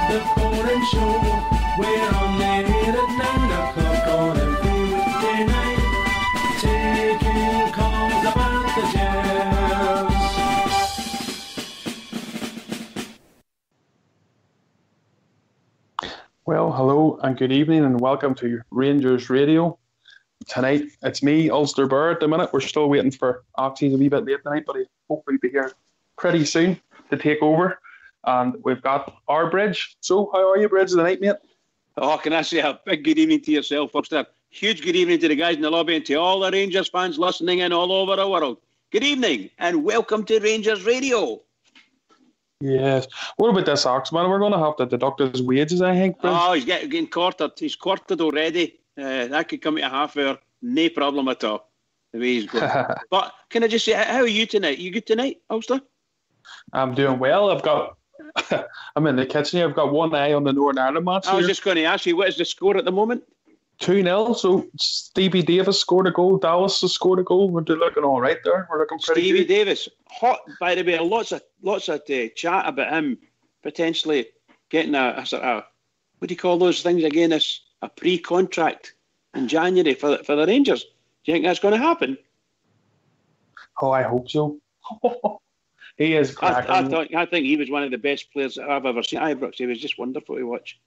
The morning show. We're on the air at 9 o'clock on every weekday night. Taking calls about the Jazz. Well, hello and good evening and welcome to Rangers Radio. Tonight, it's me, Ulster Burr. At the minute, we're still waiting for Oxy's a wee bit late tonight, but he'll hopefully be here pretty soon to take over. And we've got our Bridge. So, how are you, Bridge, tonight, mate? Oh, can I say a big good evening to yourself, first? A huge good evening to the guys in the lobby and to all the Rangers fans listening in all over the world. Good evening and welcome to Rangers Radio. Yes. What about this Oxman? We're going to have to deduct his wages, I think, Bridge. Oh, he's getting quartered. He's quartered already. That could come to a half hour. No problem at all. The way he's going. But can I just say, how are you tonight? You good tonight, Ulster? I'm doing well. I'm in the kitchen here. I've got one eye on the Northern Ireland match. I was just going to ask you, what is the score at the moment? 2-0. So Stevie Davis scored a goal. Dallas has scored a goal. We're looking all right there. We're looking pretty Stevie good. Davis, hot, by the way. Lots of chat about him potentially getting a sort of, what do you call those things again? A pre-contract in January for the Rangers. Do you think that's going to happen? Oh, I hope so. He is cracking. I think he was one of the best players that I've ever seen. Ibrox, he was just wonderful to watch.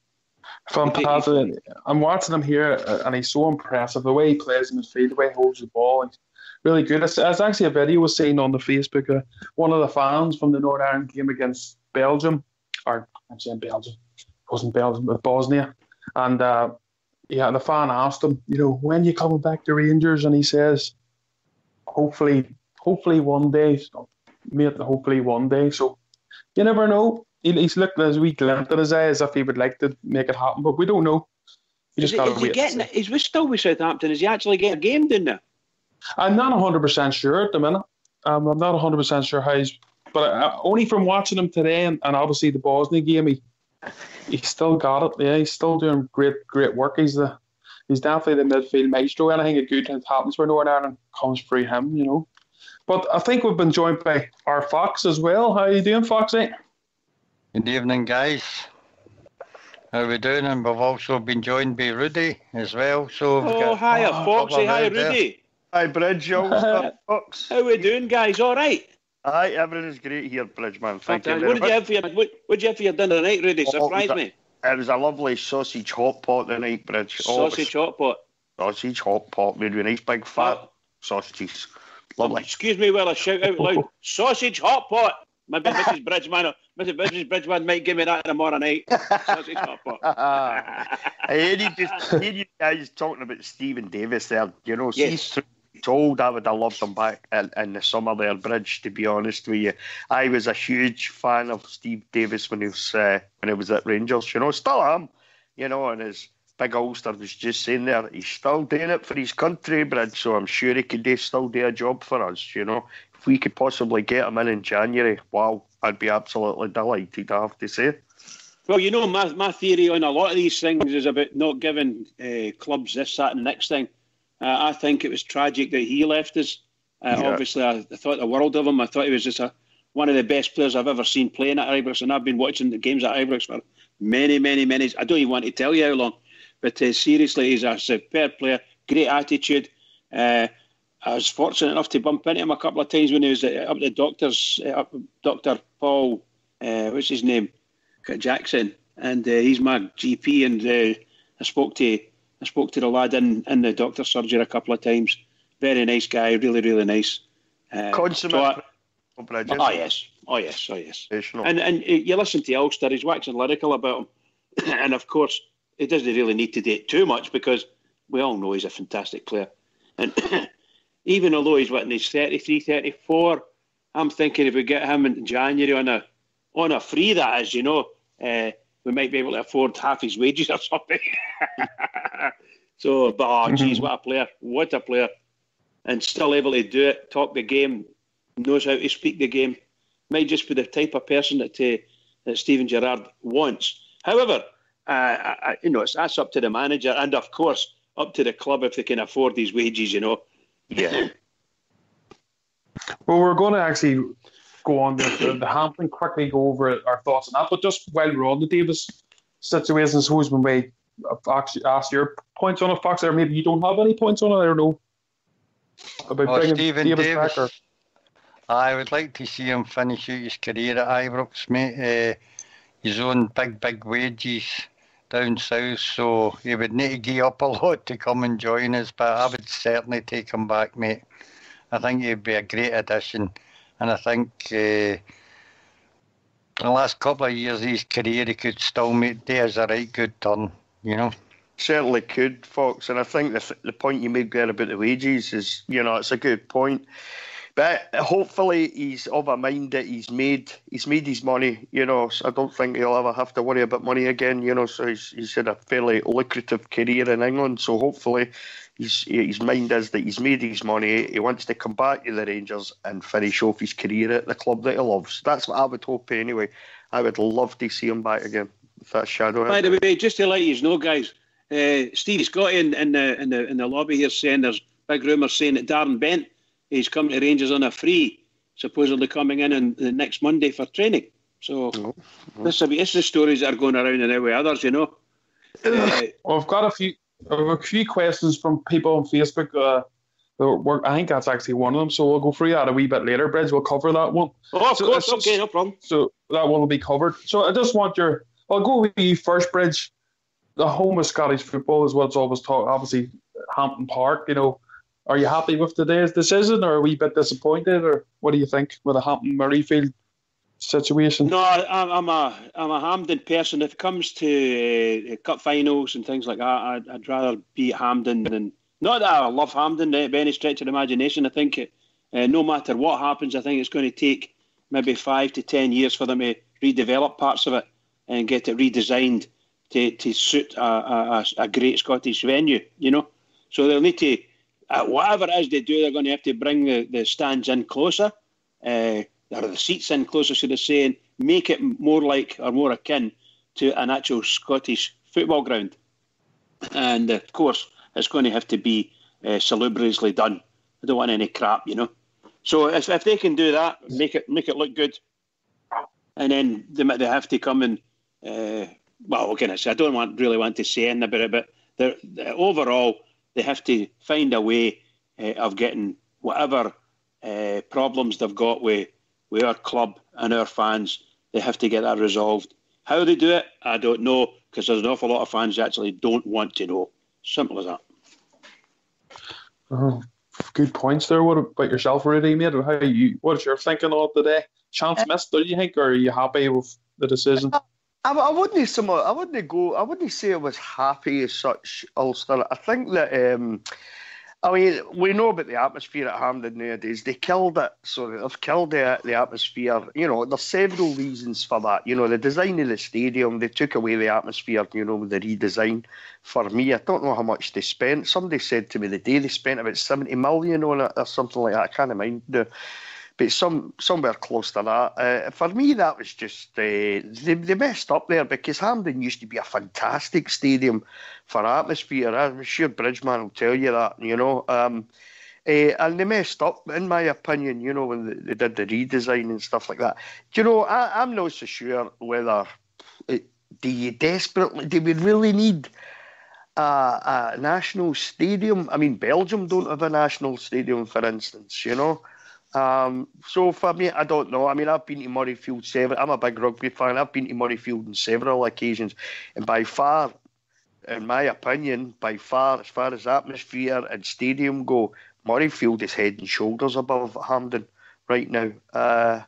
Fantastic. I'm watching him here, and he's so impressive. The way he plays in his field, the way he holds the ball, he's really good. It's actually a video was seen on the Facebook of one of the fans from the Northern Ireland game against Belgium, or I'm saying Belgium, it wasn't Belgium, but Bosnia. And the fan asked him, when you coming back to Rangers? And he says, hopefully one day. Mate, hopefully one day. So you never know. He's looking as a wee glint in his eye as if he would like to make it happen, but we don't know. You just got to wait. He's still with Southampton. Is he actually getting a game down there? I'm not 100% sure at the minute. I'm not 100% sure how he's, but only from watching him today and obviously the Bosnia game, he still got it. Yeah, he's still doing great work. He's definitely the midfield maestro. Anything good that happens for Northern Ireland comes through him, But I think we've been joined by our Fox as well. How are you doing, Foxy? Good evening, guys. How are we doing? And we've also been joined by Rudy as well. So hiya, Foxy. Hi, Rudy. Hi, Bridge. Fox. How are we doing, guys? All right? Aye, everything's great here, Bridge, man. Thank you very much. What did you have for your dinner tonight, Rudy? Surprise me. It was a lovely sausage hot pot tonight, Bridge. Sausage hot pot? Sausage hot pot made with nice big fat sausages. Lovely. Excuse me while I shout out loud, sausage hot pot. Maybe Mrs. Bridgeman might give me that tomorrow night. Sausage hot pot. I heard you guys talking about Stephen Davis there. Yes. Told I would have loved him back in the summer there, Bridge, to be honest with you. I was a huge fan of Steve Davis when he was at Rangers, still am, and his big Ulster was just saying there, he's still doing it for his country, Bridge, so I'm sure he could still do a job for us, If we could possibly get him in January, wow, I'd be absolutely delighted, I have to say. Well, my theory on a lot of these things is about not giving clubs this, that and the next thing. I think it was tragic that he left us. Obviously, I thought the world of him. I thought he was just one of the best players I've ever seen playing at Ibrox, and I've been watching the games at Ibrox for many, many, many. I don't even want to tell you how long. But seriously, he's a superb player, great attitude. I was fortunate enough to bump into him a couple of times when he was up at the doctor's, Dr. Paul, what's his name? Jackson. And he's my GP, and I spoke to the lad in the doctor's surgery a couple of times. Very nice guy, really, really nice. Consummate. Oh yes. And you listen to Ulster, he's waxing lyrical about him. And of course, he doesn't really need to do it too much because we all know he's a fantastic player. And even although he's in his 33, 34, I'm thinking if we get him in January on a free, that is, we might be able to afford half his wages or something. So, but geez, what a player. And still able to do it, talk the game, knows how to speak the game. Might just be the type of person that Steven Gerrard wants. However, that's up to the manager and, of course, up to the club if they can afford these wages, Yeah. Well, we're going to actually go on the Hampton, quickly go over our thoughts on that. But just while we're on the Davis situations. Suppose when we actually ask your points on it, Fox, or maybe you don't have any points on it. I don't know about bringing Stephen Davis Davis. back. Or... I would like to see him finish out his career at Ibrox, mate. He's on big wages down south, so he would need to give up a lot to come and join us, but I would certainly take him back, mate. I think he'd be a great addition, and I think the last couple of years of his career he could still do us a right good turn, you know. Certainly could, Fox, and I think the point you made there about the wages is, it's a good point. But hopefully he's of a mind that he's made his money, so I don't think he'll ever have to worry about money again, so he's had a fairly lucrative career in England, so hopefully his mind is that he's made his money, he wants to come back to the Rangers and finish off his career at the club that he loves. That's what I would hope anyway. I would love to see him back again, if that's shadow. By the way, just to let you know, guys, Steve Scott in the lobby here saying there's big rumours saying that Darren Bent is coming to Rangers on a free, supposedly coming in the next Monday for training. So this is the stories that are going around and out with others, Well, I've got a few questions from people on Facebook. I think that's actually one of them, so we'll go through that a wee bit later. Bridge, we'll cover that one. Oh, of course, okay, no problem. So that one will be covered. So I just want I'll go with you first, Bridge. The home of Scottish football is what's always talked. Obviously, Hampton Park, Are you happy with today's decision, or are we a bit disappointed, or what do you think with the Hampton Murrayfield situation? No, I'm a Hampden person. If it comes to cup finals and things like that, I'd rather be at Hampden than. Not that I love Hampden by any stretch of the imagination. I think no matter what happens, I think it's going to take maybe 5 to 10 years for them to redevelop parts of it and get it redesigned to suit a great Scottish venue. So they'll need to. Whatever it is they do, they're going to have to bring the stands in closer, or the seats in closer, should I say, and make it more like or more akin to an actual Scottish football ground. And of course, it's going to have to be salubriously done. I don't want any crap, So if they can do that, make it look good, and then they have to come and what can I say? I don't really want to say anything about it, but overall. They have to find a way of getting whatever problems they've got with our club and our fans. They have to get that resolved. How they do it, I don't know, because there's an awful lot of fans that actually don't want to know. Simple as that. Oh, good points there. What about yourself, Rudy, mate? What's your thinking of today? Chance missed, do you think, or are you happy with the decision? I wouldn't say I was happy as such, Ulster. I think that we know about the atmosphere at Hampden nowadays. They killed it, so they've killed the atmosphere. There's several reasons for that. The design of the stadium, they took away the atmosphere. With the redesign. For me, I don't know how much they spent. Somebody said to me the day they spent about 70 million on it or something like that. I can't remember. But somewhere close to that. For me, that was just they messed up there, because Hampden used to be a fantastic stadium for atmosphere. I'm sure Bridgeman will tell you that, and they messed up, in my opinion, when they did the redesign and stuff like that. I'm not so sure whether do we really need a national stadium? I mean, Belgium don't have a national stadium, for instance, So for me, I don't know. I mean, I've been to Murrayfield several. I'm a big rugby fan. I've been to Murrayfield on several occasions, and by far, in my opinion, as far as atmosphere and stadium go, Murrayfield is head and shoulders above Hampden right now. I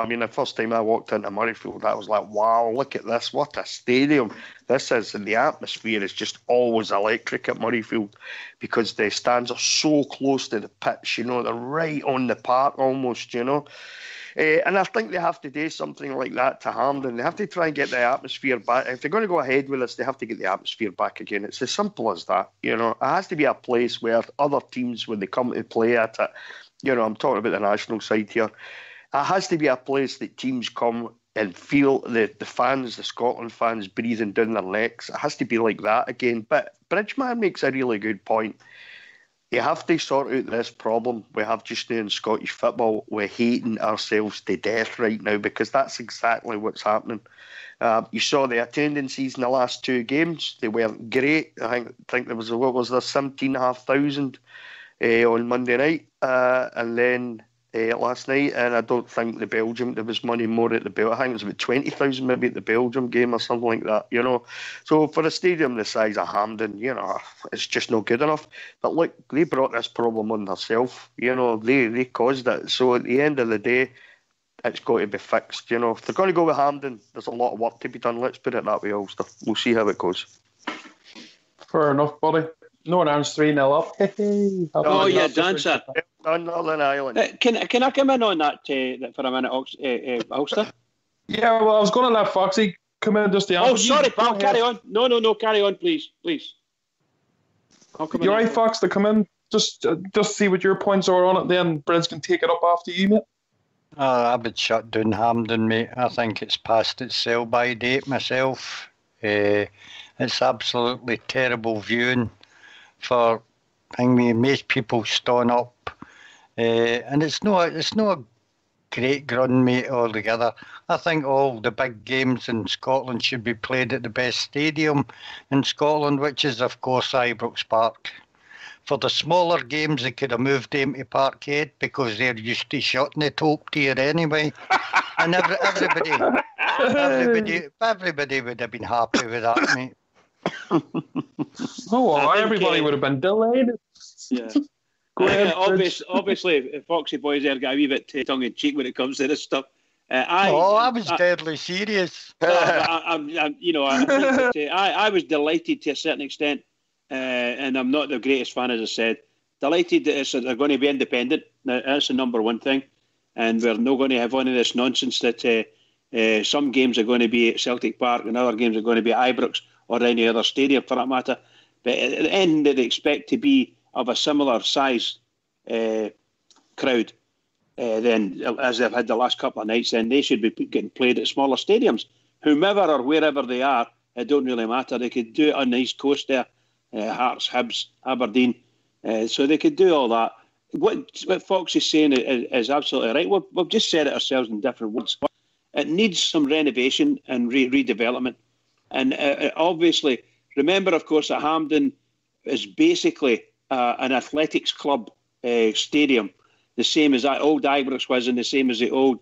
mean, the first time I walked into Murrayfield, I was like, wow, look at this. What a stadium this is. And the atmosphere is just always electric at Murrayfield, because the stands are so close to the pitch, they're right on the park almost, And I think they have to do something like that to Hampden. They have to try and get the atmosphere back. If they're going to go ahead with this, they have to get the atmosphere back again. It's as simple as that. It has to be a place where other teams, when they come to play at it, I'm talking about the national side here, it has to be a place that teams come and feel the fans, the Scotland fans, breathing down their necks. It has to be like that again. But Bridgeman makes a really good point. You have to sort out this problem we have just now in Scottish football. We're hating ourselves to death right now because that's exactly what's happening. You saw the attendances in the last 2 games. They weren't great. I think there was, 17,500 on Monday night. And then last night, and I don't think the Belgium, there was money more at the Belgium. I think it was about 20,000 maybe at the Belgium game or something like that, So for a stadium the size of Hampden, it's just not good enough. But look, they brought this problem on themselves. They caused it. So at the end of the day, it's got to be fixed. If they're going to go with Hampden, there's a lot of work to be done. Let's put it that way, Ulster. We'll see how it goes. Fair enough, buddy. Northern Ireland's 3-0 up. Oh, yeah, dancer. Northern Ireland. Can I come in on that for a minute, Ulster? Yeah, well, I was going to let Foxy come in just to answer. Oh, sorry, pal. Carry on. No, carry on, please. I'll come in. You're right, Fox, to come in. Just see what your points are on it. Then Breds can take it up after you, mate. I would shut down Hampden, mate. I think it's past its sell-by date myself. It's absolutely terrible viewing for most people stone up. And it's not a great run, mate, altogether. I think all the big games in Scotland should be played at the best stadium in Scotland, which is, of course, Ibrox Park. For the smaller games, they could have moved them to Parkhead because they're used to shutting the top tier anyway. And everybody would have been happy with that, mate. Everybody would have been delighted. Yeah. Obviously, Foxy boys there get a wee bit tongue-in-cheek when it comes to this stuff. I was deadly serious. I was delighted to a certain extent. And I'm not the greatest fan, as I said. Delighted that they're going to be independent. Now, that's the number one thing. And we're not going to have one of this nonsense that some games are going to be at Celtic Park and other games are going to be at Ibrox or any other stadium for that matter. But at the end, they expect to be of a similar size crowd then as they've had the last couple of nights. Then they should be getting played at smaller stadiums. Whomever or wherever they are, it don't really matter. They could do it on the East Coast there. Hearts, Hibs, Aberdeen. So they could do all that. What Fox is saying is absolutely right. We've just said it ourselves in different words. It needs some renovation and redevelopment. And obviously, remember, of course, that Hampden is basically an athletics club stadium, the same as that old Ibrox was and the same as the old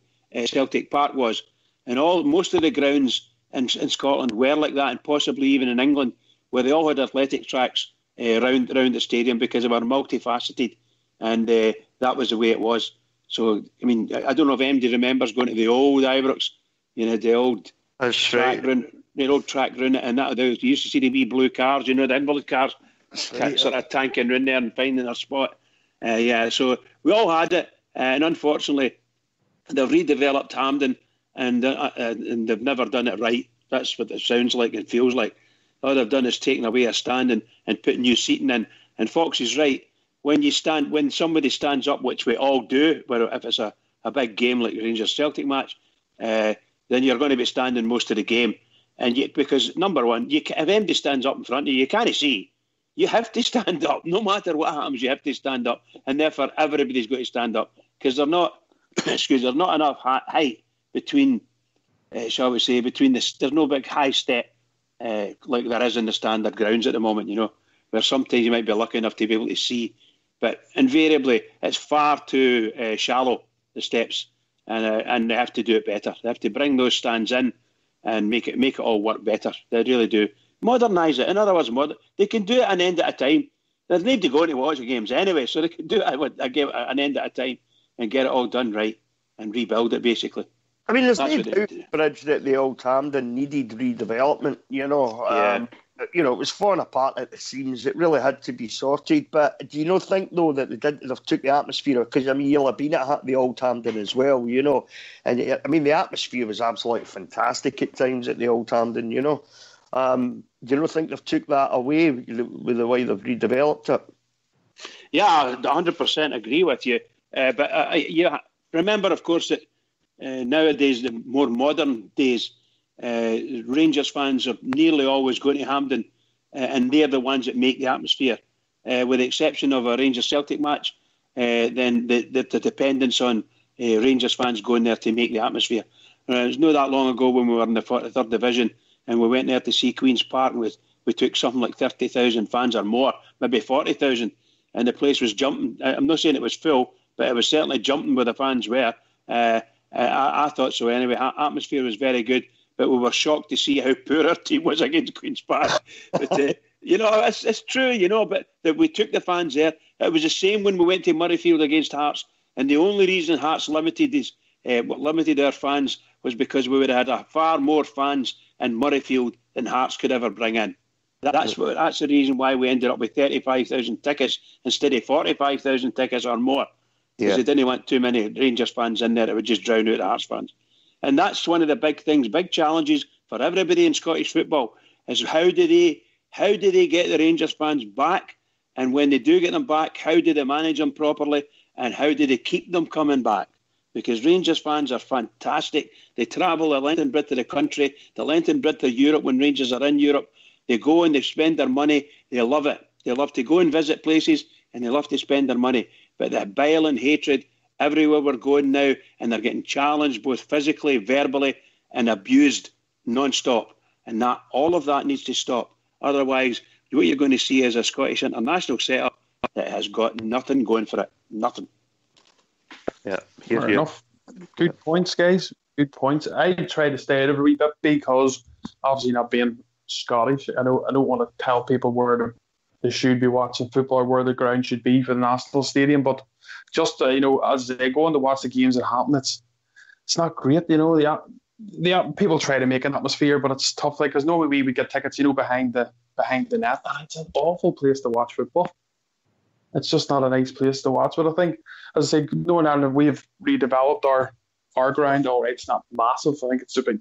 Celtic Park was. And most of the grounds in Scotland were like that, and possibly even in England, where they all had athletic tracks around the stadium because they were multifaceted, and that was the way it was. So, I mean, I don't know if anybody remembers going to the old Ibrox, the old track run, the old track run, and that you used to see the wee blue cars, the invalid cars, sort of tanking around there and finding their spot. So we all had it, and unfortunately, they've redeveloped Hampden, and they've never done it right. That's what it sounds like and feels like. All they've done is taken away a stand and put new seating in. And Fox is right. When somebody stands up, which we all do, if it's a big game like the Rangers Celtic match, then you're going to be standing most of the game. And because number one, if anybody stands up in front of you can't see. You have to stand up. No matter what happens, you have to stand up. And therefore, everybody's got to stand up because there's not enough height between, shall we say, there's no big high step. Like there is in the standard grounds at the moment, where sometimes you might be lucky enough to be able to see, but invariably it's far too shallow, the steps, and they have to do it better. They have to bring those stands in and make it all work better. They really do. Modernise it. In other words, they can do it an end at a time. There's need to go to watch the games anyway, so they can do it an end at a time and get it all done right and rebuild it basically. I mean, there's no doubt, Bridge, that the old Hampden needed redevelopment, it was falling apart at the seams. It really had to be sorted. But do you not think, though, that they've took the atmosphere? Because, I mean, you'll have been at the old Hampden as well, And, I mean, the atmosphere was absolutely fantastic at times at the old Hampden, Do you not think they've took that away with the way they've redeveloped it? Yeah, I 100% agree with you. But remember, of course, that nowadays, the more modern days, Rangers fans are nearly always going to Hampden, and they're the ones that make the atmosphere. with the exception of a Rangers-Celtic match, then the dependence on Rangers fans going there to make the atmosphere. It was not that long ago when we were in the 43rd Division and we went there to see Queen's Park and we took something like 30,000 fans or more, maybe 40,000, and the place was jumping. I'm not saying it was full, but it was certainly jumping where the fans were. I thought so anyway. Atmosphere was very good, but we were shocked to see how poor our team was against Queen's Park. But, it's true, but that we took the fans there. It was the same when we went to Murrayfield against Hearts, and the only reason Hearts limited their fans was because we would have had far more fans in Murrayfield than Hearts could ever bring in. That's the reason why we ended up with 35,000 tickets instead of 45,000 tickets or more. Because they didn't want too many Rangers fans in there. It would just drown out the Hearts fans. And that's one of the big things, big challenges for everybody in Scottish football is how do they get the Rangers fans back? And when they do get them back, how do they manage them properly? And how do they keep them coming back? Because Rangers fans are fantastic. They travel the length and breadth of the country, the length and breadth of Europe when Rangers are in Europe. They go and they spend their money. They love it. They love to go and visit places and they love to spend their money. But the bile and hatred everywhere we're going now, and they're getting challenged both physically, verbally, and abused non-stop. And all of that needs to stop. Otherwise, what you're going to see is a Scottish international setup that has got nothing going for it. Nothing. Yeah, fair enough. Good points, guys. Good points. I try to stay out of it a wee bit because obviously not being Scottish, I don't want to tell people where they should be watching football or where the ground should be for the National Stadium. But just as they go on to watch the games that happen, it's not great. The people try to make an atmosphere, but it's tough. Because normally we would get tickets, behind the net, and it's an awful place to watch football. It's just not a nice place to watch. But I think, as I say, Northern Ireland, we've redeveloped our ground. All right, it's not massive. I think it's about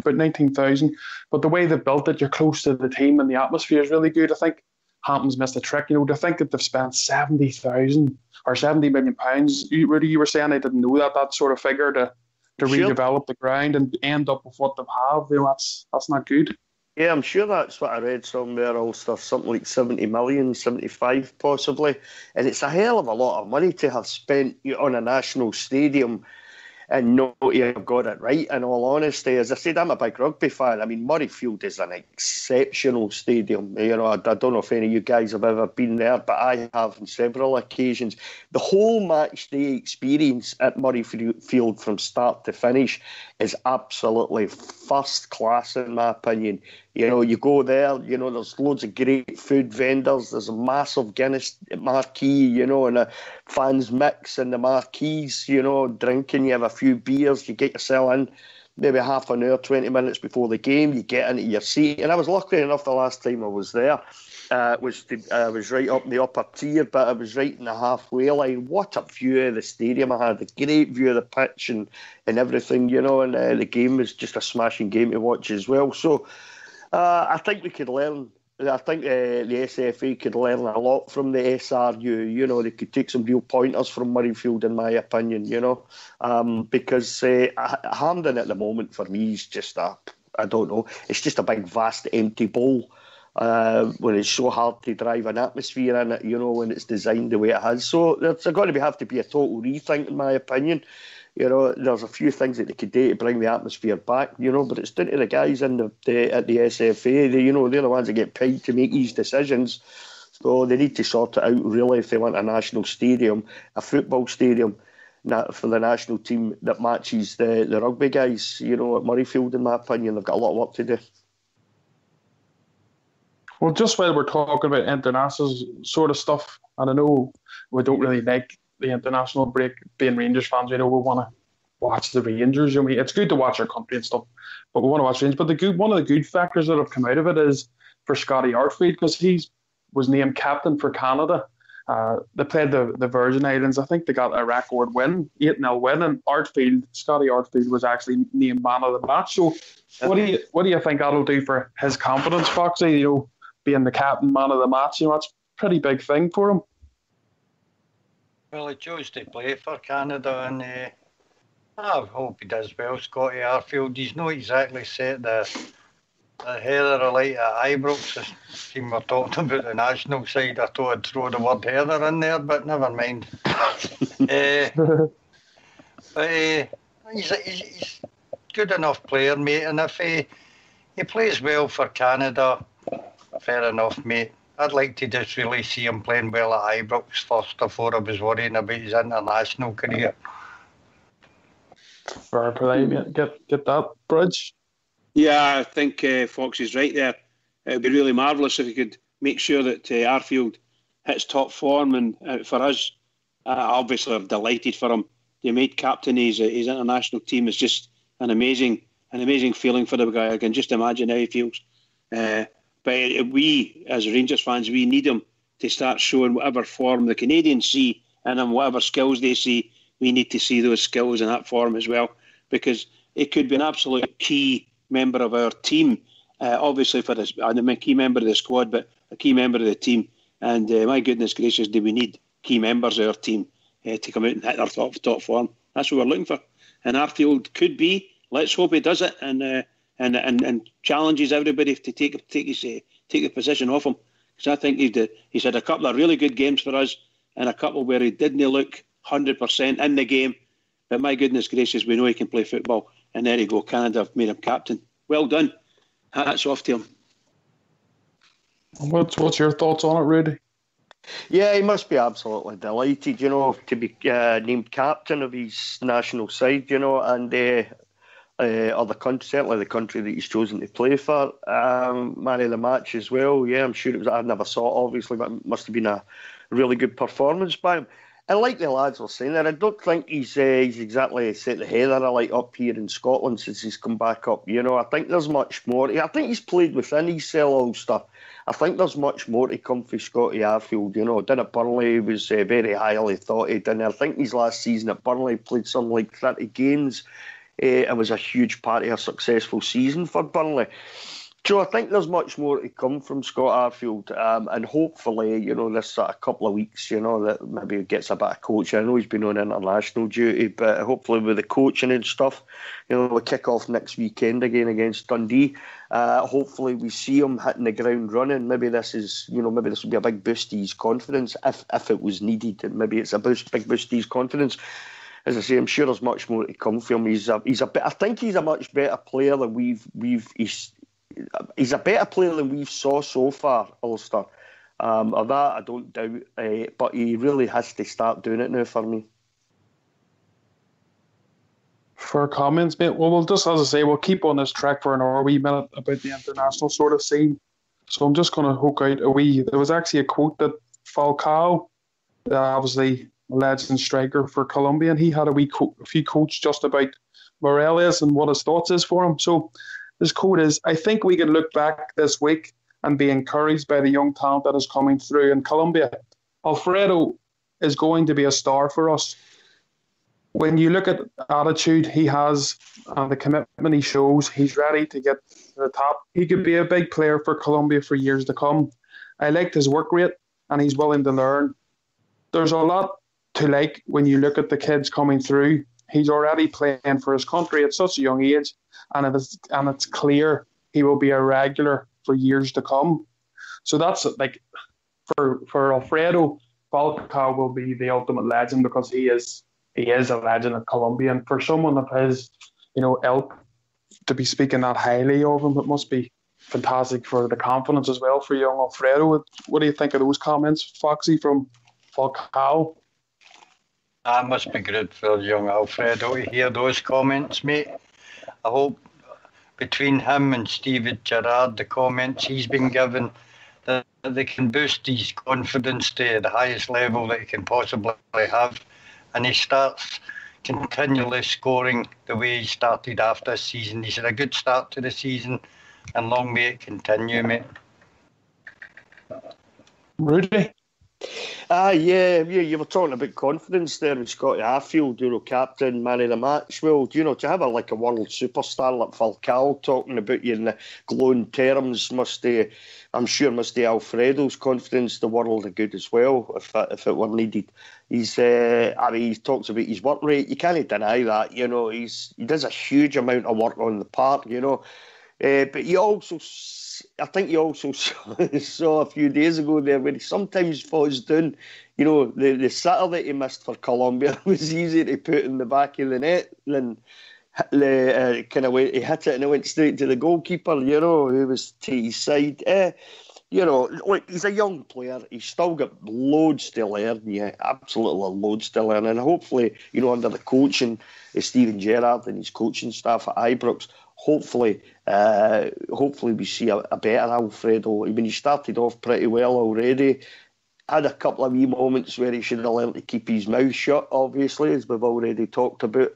19,000. But the way they built it, you're close to the team, and the atmosphere is really good. I think Hampton's missed a trick. To think that they've spent 70,000 or £70 million. Rudy, you were saying I didn't know that sort of figure to redevelop the ground and end up with what they have. That's not good. Yeah, I'm sure that's what I read somewhere, Ulster, something like 70 million, 75 possibly. And it's a hell of a lot of money to have spent on a national stadium and not to have got it right, in all honesty. As I said, I'm a big rugby fan. I mean, Murrayfield is an exceptional stadium. I don't know if any of you guys have ever been there, but I have on several occasions. The whole match day experience at Murrayfield from start to finish is absolutely first class, in my opinion. You go there, there's loads of great food vendors. There's a massive Guinness marquee, and the fans mix in the marquees, drinking. You have a few beers. You get yourself in maybe half an hour, 20 minutes before the game. You get into your seat. And I was lucky enough the last time I was there. I was right up in the upper tier, but I was right in the halfway line. What a view of the stadium I had. A great view of the pitch and everything, and the game was just a smashing game to watch as well. So I think we could learn. I think the SFA could learn a lot from the SRU. They could take some real pointers from Murrayfield, in my opinion, because Hampden at the moment for me is just I don't know, it's just a big, vast, empty bowl. When it's so hard to drive an atmosphere in it, when it's designed the way it has. So there's got to have to be a total rethink, in my opinion. There's a few things that they could do to bring the atmosphere back, but it's down to the guys at the SFA. They're the ones that get paid to make these decisions. So they need to sort it out, really, if they want a national stadium, a football stadium for the national team that matches the rugby guys, at Murrayfield, in my opinion. They've got a lot of work to do. Well, just while we're talking about international sort of stuff, and I know we don't really like the international break, being Rangers fans, we want to watch the Rangers. It's good to watch our country and stuff, but we want to watch Rangers. But one of the good factors that have come out of it is for Scotty Arfield, because he was named captain for Canada. They played the Virgin Islands. I think they got a record win, 8-0 win, and Scotty Arfield was actually named man of the match. So what do you think that'll do for his confidence, Foxy? Being the captain, man of the match, that's a pretty big thing for him. Well, he chose to play for Canada, and I hope he does well, Scotty Arfield. He's not exactly set the Heather, I like at Ibrox. Seeing we're talking about the national side, I thought I'd throw the word Heather in there, but never mind. He's good enough player, mate, and if he plays well for Canada, fair enough, mate. I'd like to just really see him playing well at Ibrox first before I was worrying about his international career. Fair play, mate. Get that bridge. Yeah, I think Fox is right there. It would be really marvellous if he could make sure that Arfield hits top form. And for us, obviously, I'm delighted for him. He made captain his international team. Is just an amazing feeling for the guy. I can just imagine how he feels. But we, as Rangers fans, we need him to start showing whatever form the Canadians see in him, whatever skills they see. We need to see those skills in that form as well, because it could be an absolute key member of our team. Obviously, for this, I'm a key member of the squad, but a key member of the team. And my goodness gracious, do we need key members of our team to come out and hit our top form? That's what we're looking for. And Arfield could be. Let's hope he does it and challenges everybody to take the position off him. Because I think he's had a couple of really good games for us, and a couple where he didn't look 100% in the game. But my goodness gracious, we know he can play football. And there you go, Canada have made him captain. Well done. Hats off to him. What's your thoughts on it, Rudy? Yeah, he must be absolutely delighted, to be named captain of his national side, and other country, certainly the country that he's chosen to play for. Man of the match as well. Yeah, I'm sure it was. I never saw it, obviously, but it must have been a really good performance by him. And like the lads were saying there, I don't think he's exactly set the heather alight up here in Scotland since he's come back up. I think there's much more. I think he's played within his cell Ulster. I think there's much more to come for Scotty Arfield. Done at Burnley, was very highly thought of. And I think his last season at Burnley played something like 30 games. It was a huge part of a successful season for Burnley. So I think there's much more to come from Scott Arfield, and hopefully, this sort of couple of weeks, that maybe he gets a bit of coaching. I know he's been on international duty, but hopefully with the coaching and stuff, we kick off next weekend again against Dundee. Hopefully we see him hitting the ground running. Maybe this is, maybe this will be a big boost to his confidence if it was needed, and maybe it's a big boost to his confidence. As I say, I'm sure there's much more to come from him. I think he's a much better player than he's a better player than we've saw so far, Ulster. Of that, I don't doubt. But he really has to start doing it now for me. For comments, mate, well, we'll just, as I say, we'll keep on this track for another wee minute about the international sort of scene. So I'm just going to hook out a wee. There was actually a quote that Falcao, obviously a legend striker for Colombia, and he had a few quotes just about Morelos and what his thoughts is for him. So his quote is, "I think we can look back this week and be encouraged by the young talent that is coming through in Colombia. Alfredo is going to be a star for us. When you look at the attitude he has and the commitment he shows, he's ready to get to the top. He could be a big player for Colombia for years to come. I liked his work rate and he's willing to learn. There's a lot to like when you look at the kids coming through. He's already playing for his country at such a young age, and it's clear he will be a regular for years to come." So that's like for Alfredo, Falcao will be the ultimate legend because he is a legend of Colombia, and for someone of his ilk to be speaking that highly of him, it must be fantastic for the confidence as well for young Alfredo. What do you think of those comments, Foxy, from Falcao? That must be good for young Alfredo to hear those comments, mate. I hope between him and Steven Gerrard, the comments he's been given, that they can boost his confidence to the highest level that he can possibly have. And he starts continually scoring the way he started after this season. He's had a good start to the season, and long may it continue, mate. Rudy? Yeah, you were talking about confidence there with Scotty Arfield, captain, man of the match. Well, to have a world superstar like Falcao talking about you in the glowing terms must Alfredo's confidence the world of good as well, if it were needed. He talks about his work rate. You can't deny that. He does a huge amount of work on the park. But I think you also saw a few days ago there where he sometimes falls down. You know, the Saturday he missed for Colombia was easier to put in the back of the net than he hit it and it went straight to the goalkeeper, you know, who was to his side. You know, look, he's a young player. He's still got loads to learn. Yeah, absolutely loads to learn. And hopefully, you know, under the coaching of Steven Gerrard and his coaching staff at Ibrox, hopefully we see a better Alfredo. I mean, he started off pretty well already. Had a couple of wee moments where he should have learned to keep his mouth shut, obviously, as we've already talked about.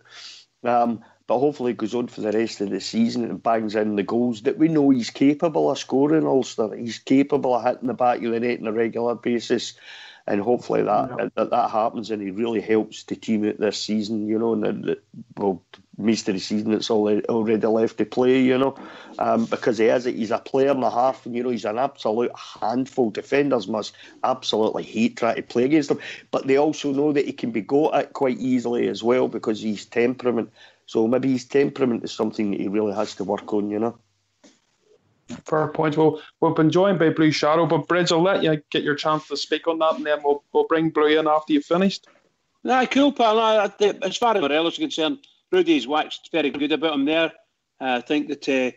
But hopefully he goes on for the rest of the season and bangs in the goals that we know he's capable of scoring, Ulster. He's capable of hitting the back of the net on a regular basis. And hopefully that happens and he really helps the team out this season, you know, and most of the season it's already left to play, you know, because he's a player and a half and, you know, he's an absolute handful. Defenders must absolutely hate trying to play against him, but they also know that he can be got at quite easily as well because he's temperament. So maybe his temperament is something that he really has to work on, you know. Fair point. Well, we've been joined by Blue Shadow, but Bridge, I'll let you get your chance to speak on that, and then we'll bring Blue in after you've finished. Nah, cool, pal. As far as Morelos is concerned, Rudy's waxed very good about him there. I think that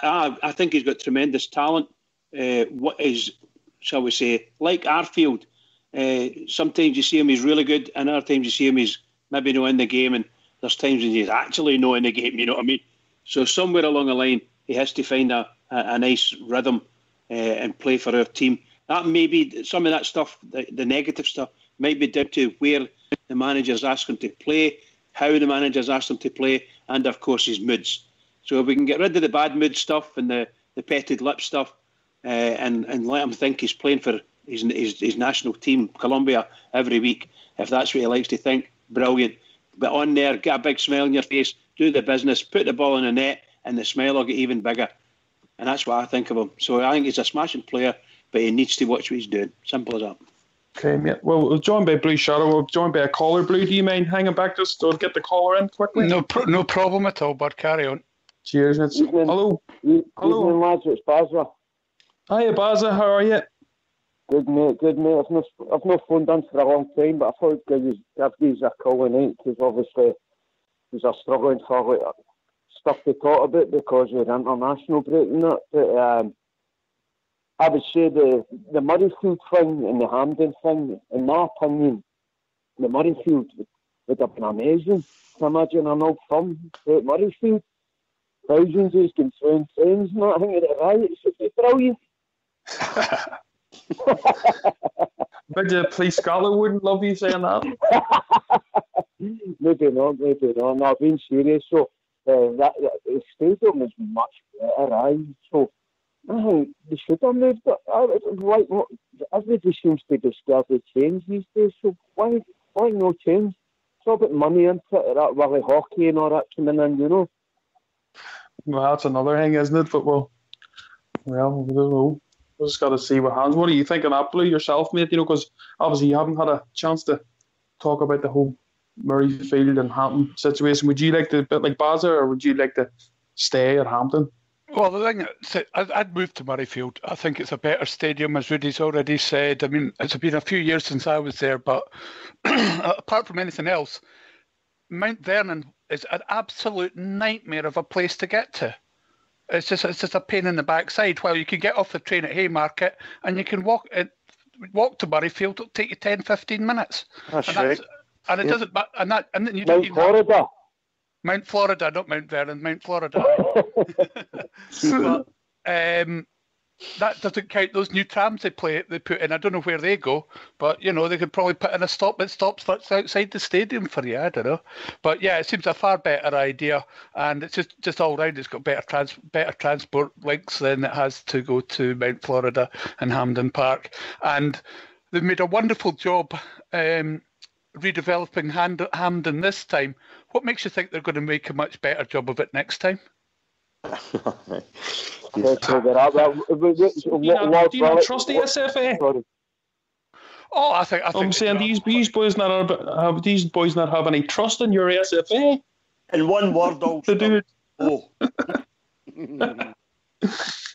I think he's got tremendous talent. What is, shall we say, like Arfield. Sometimes you see him, he's really good, and other times you see him, he's maybe not in the game, and there's times when he's actually not in the game, you know what I mean? So somewhere along the line, he has to find a nice rhythm and play for our team. That may be some of that stuff, the negative stuff, might be down to where the managers ask him to play, how the managers ask him to play, and of course his moods. So if we can get rid of the bad mood stuff and the petted lip stuff, and let him think he's playing for his national team, Colombia, every week, if that's what he likes to think, brilliant. But on there, get a big smile on your face, do the business, put the ball in the net, and the smile will get even bigger. And that's what I think of him. So I think he's a smashing player, but he needs to watch what he's doing. Simple as that. Okay, mate. Well, we're joined by Blue Shadow. We're joined by a caller. Blue, do you mind hanging back just to get the caller in quickly? No problem at all, bud. Carry on. Cheers. Hello. Hello. Evening, lads. It's Bazza. Hiya, Bazza. How are you? Good, mate. I've not phoned in for a long time, but I thought I'd give these a call tonight because obviously these are struggling for like stuff to talk about because of the international break and that. But I would say the Murrayfield thing and the Hampden thing, in my opinion, the Murrayfield would have been amazing. Can imagine an old firm at Murrayfield. Thousands of concerned friends and that. I think it's right. It should be brilliant. Bet the Police Scotland wouldn't love you saying that. Maybe not. No, I've been serious. So the stadium is much better, So I think they should have moved it. Everybody seems to be scared of change these days. So why no change? It's all about money into it, that Willie hockey and all that coming in, you know. Well, that's another thing, isn't it? But well, we don't know. We just got to see what happens. What do you think of that, Blue, yourself, mate? You know, because obviously you haven't had a chance to talk about the whole Murrayfield and Hampton situation. Would you like to, bit like Bazza, or would you like to stay at Hampton? Well, the thing is, I'd move to Murrayfield. I think it's a better stadium, as Rudy's already said. I mean, it's been a few years since I was there, but apart from anything else, Mount Vernon is an absolute nightmare of a place to get to. It's just a pain in the backside. While you can get off the train at Haymarket and you can walk to Murrayfield, it'll take you 10-15 minutes. That's right. And it doesn't. And then you Mount Florida. Mount Florida, not Mount Vernon. Mount Florida. But, that doesn't count those new trams they put in. I don't know where they go, but you know they could probably put in a stop that stops outside the stadium for you. I don't know, but yeah, it seems a far better idea, and it's just all round. It's got better transport links than it has to go to Mount Florida and Hampden Park, and they've made a wonderful job redeveloping Hampden this time. What makes you think they're going to make a much better job of it next time? Do you not trust the SFA? Oh, I think I'm saying these boys not have any trust in your SFA. In one word, also. Dude. Oh.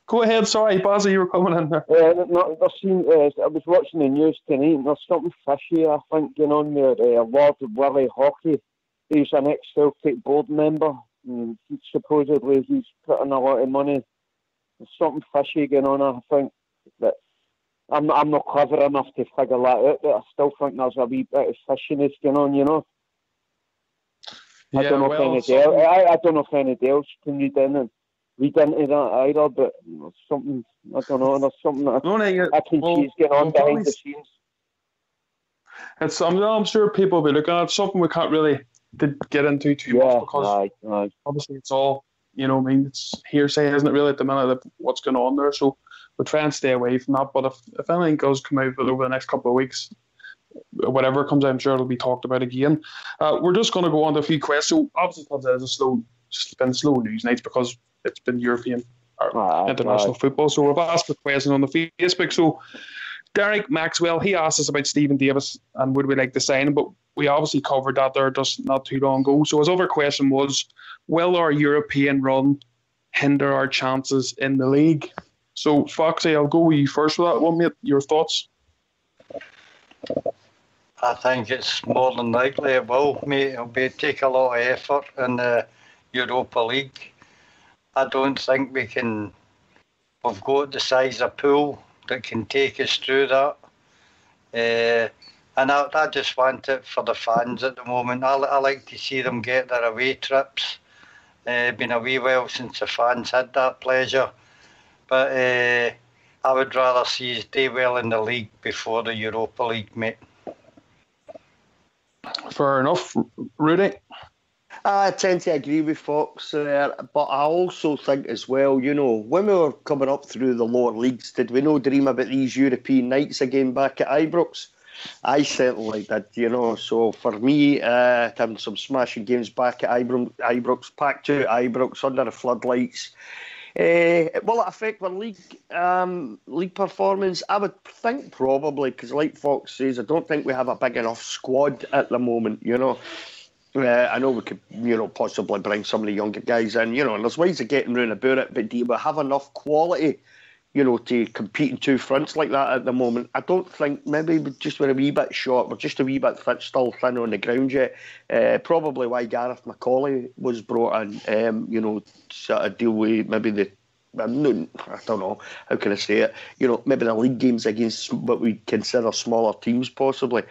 Go ahead, sorry, Bazzy, you were coming in there. I was watching the news tonight, and there's something fishy, I think, going on there. Lord Willie Hockey, he's an ex-Celtic board member, and supposedly he's putting a lot of money. There's something fishy going on, I think. But I'm not clever enough to figure that out, but I still think there's a wee bit of fishiness going on, you know. I don't know if anybody else can read into that either, but something, I don't know, there's something I can see is going on behind the scenes. I'm sure people will be looking at it. Something we can't really get into too much because obviously it's all, it's hearsay, isn't it, really, at the minute of what's going on there. So we'll try and stay away from that. But if anything does come out over the next couple of weeks, whatever comes out, I'm sure it'll be talked about again. We're just going to go on to a few questions. So obviously, it's been slow news nights because it's been European or international football. So we've asked a question on the Facebook. So Derek Maxwell, he asked us about Stephen Davis and would we like to sign him, but we obviously covered that there just not too long ago. So his other question was, will our European run hinder our chances in the league? So Foxy, I'll go with you first with that one, mate. Your thoughts? I think it's more than likely it will, mate. It'll take a lot of effort in the Europa League. I don't think we've got the size of pool that can take us through that. And I just want it for the fans at the moment. I like to see them get their away trips. Been a wee while since the fans had that pleasure. But I would rather see us do well in the league before the Europa League, mate. Fair enough. Rudy? I tend to agree with Fox there, but I also think as well, when we were coming up through the lower leagues, did we no dream about these European nights again back at Ibrox? I certainly did, so for me, having some smashing games back at Ibrox, packed out Ibrox under the floodlights, will it affect our league performance? I would think probably, because like Fox says, I don't think we have a big enough squad at the moment, I know we could, possibly bring some of the younger guys in, and there's ways of getting round about it, but do we have enough quality, to compete in two fronts like that at the moment? I don't think, maybe we're a wee bit short, we're just a wee bit still thin on the ground yet. Probably why Gareth McCauley was brought in, sort of deal with maybe I don't know, how can I say it, maybe the league games against what we consider smaller teams possibly.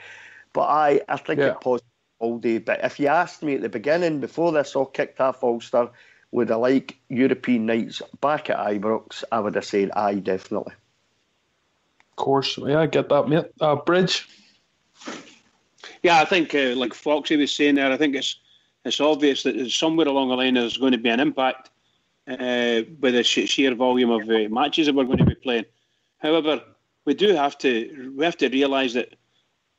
But I think it possibly all day. But if you asked me at the beginning, before this all kicked off, Ulster, would I like European nights back at Ibrox? I would have said aye, definitely. Of course, yeah, I get that, mate. Bridge? Yeah, I think, like Foxy was saying there, I think it's obvious that somewhere along the line there's going to be an impact with the sheer volume of matches that we're going to be playing. However, we have to realise that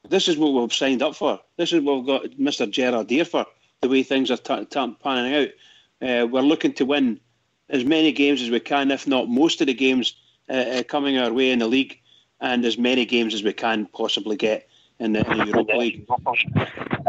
this is what we've signed up for. This is what we've got Mr. Gerrard here for, the way things are panning out. We're looking to win as many games as we can, if not most of the games coming our way in the league, and as many games as we can possibly get in the Europa League.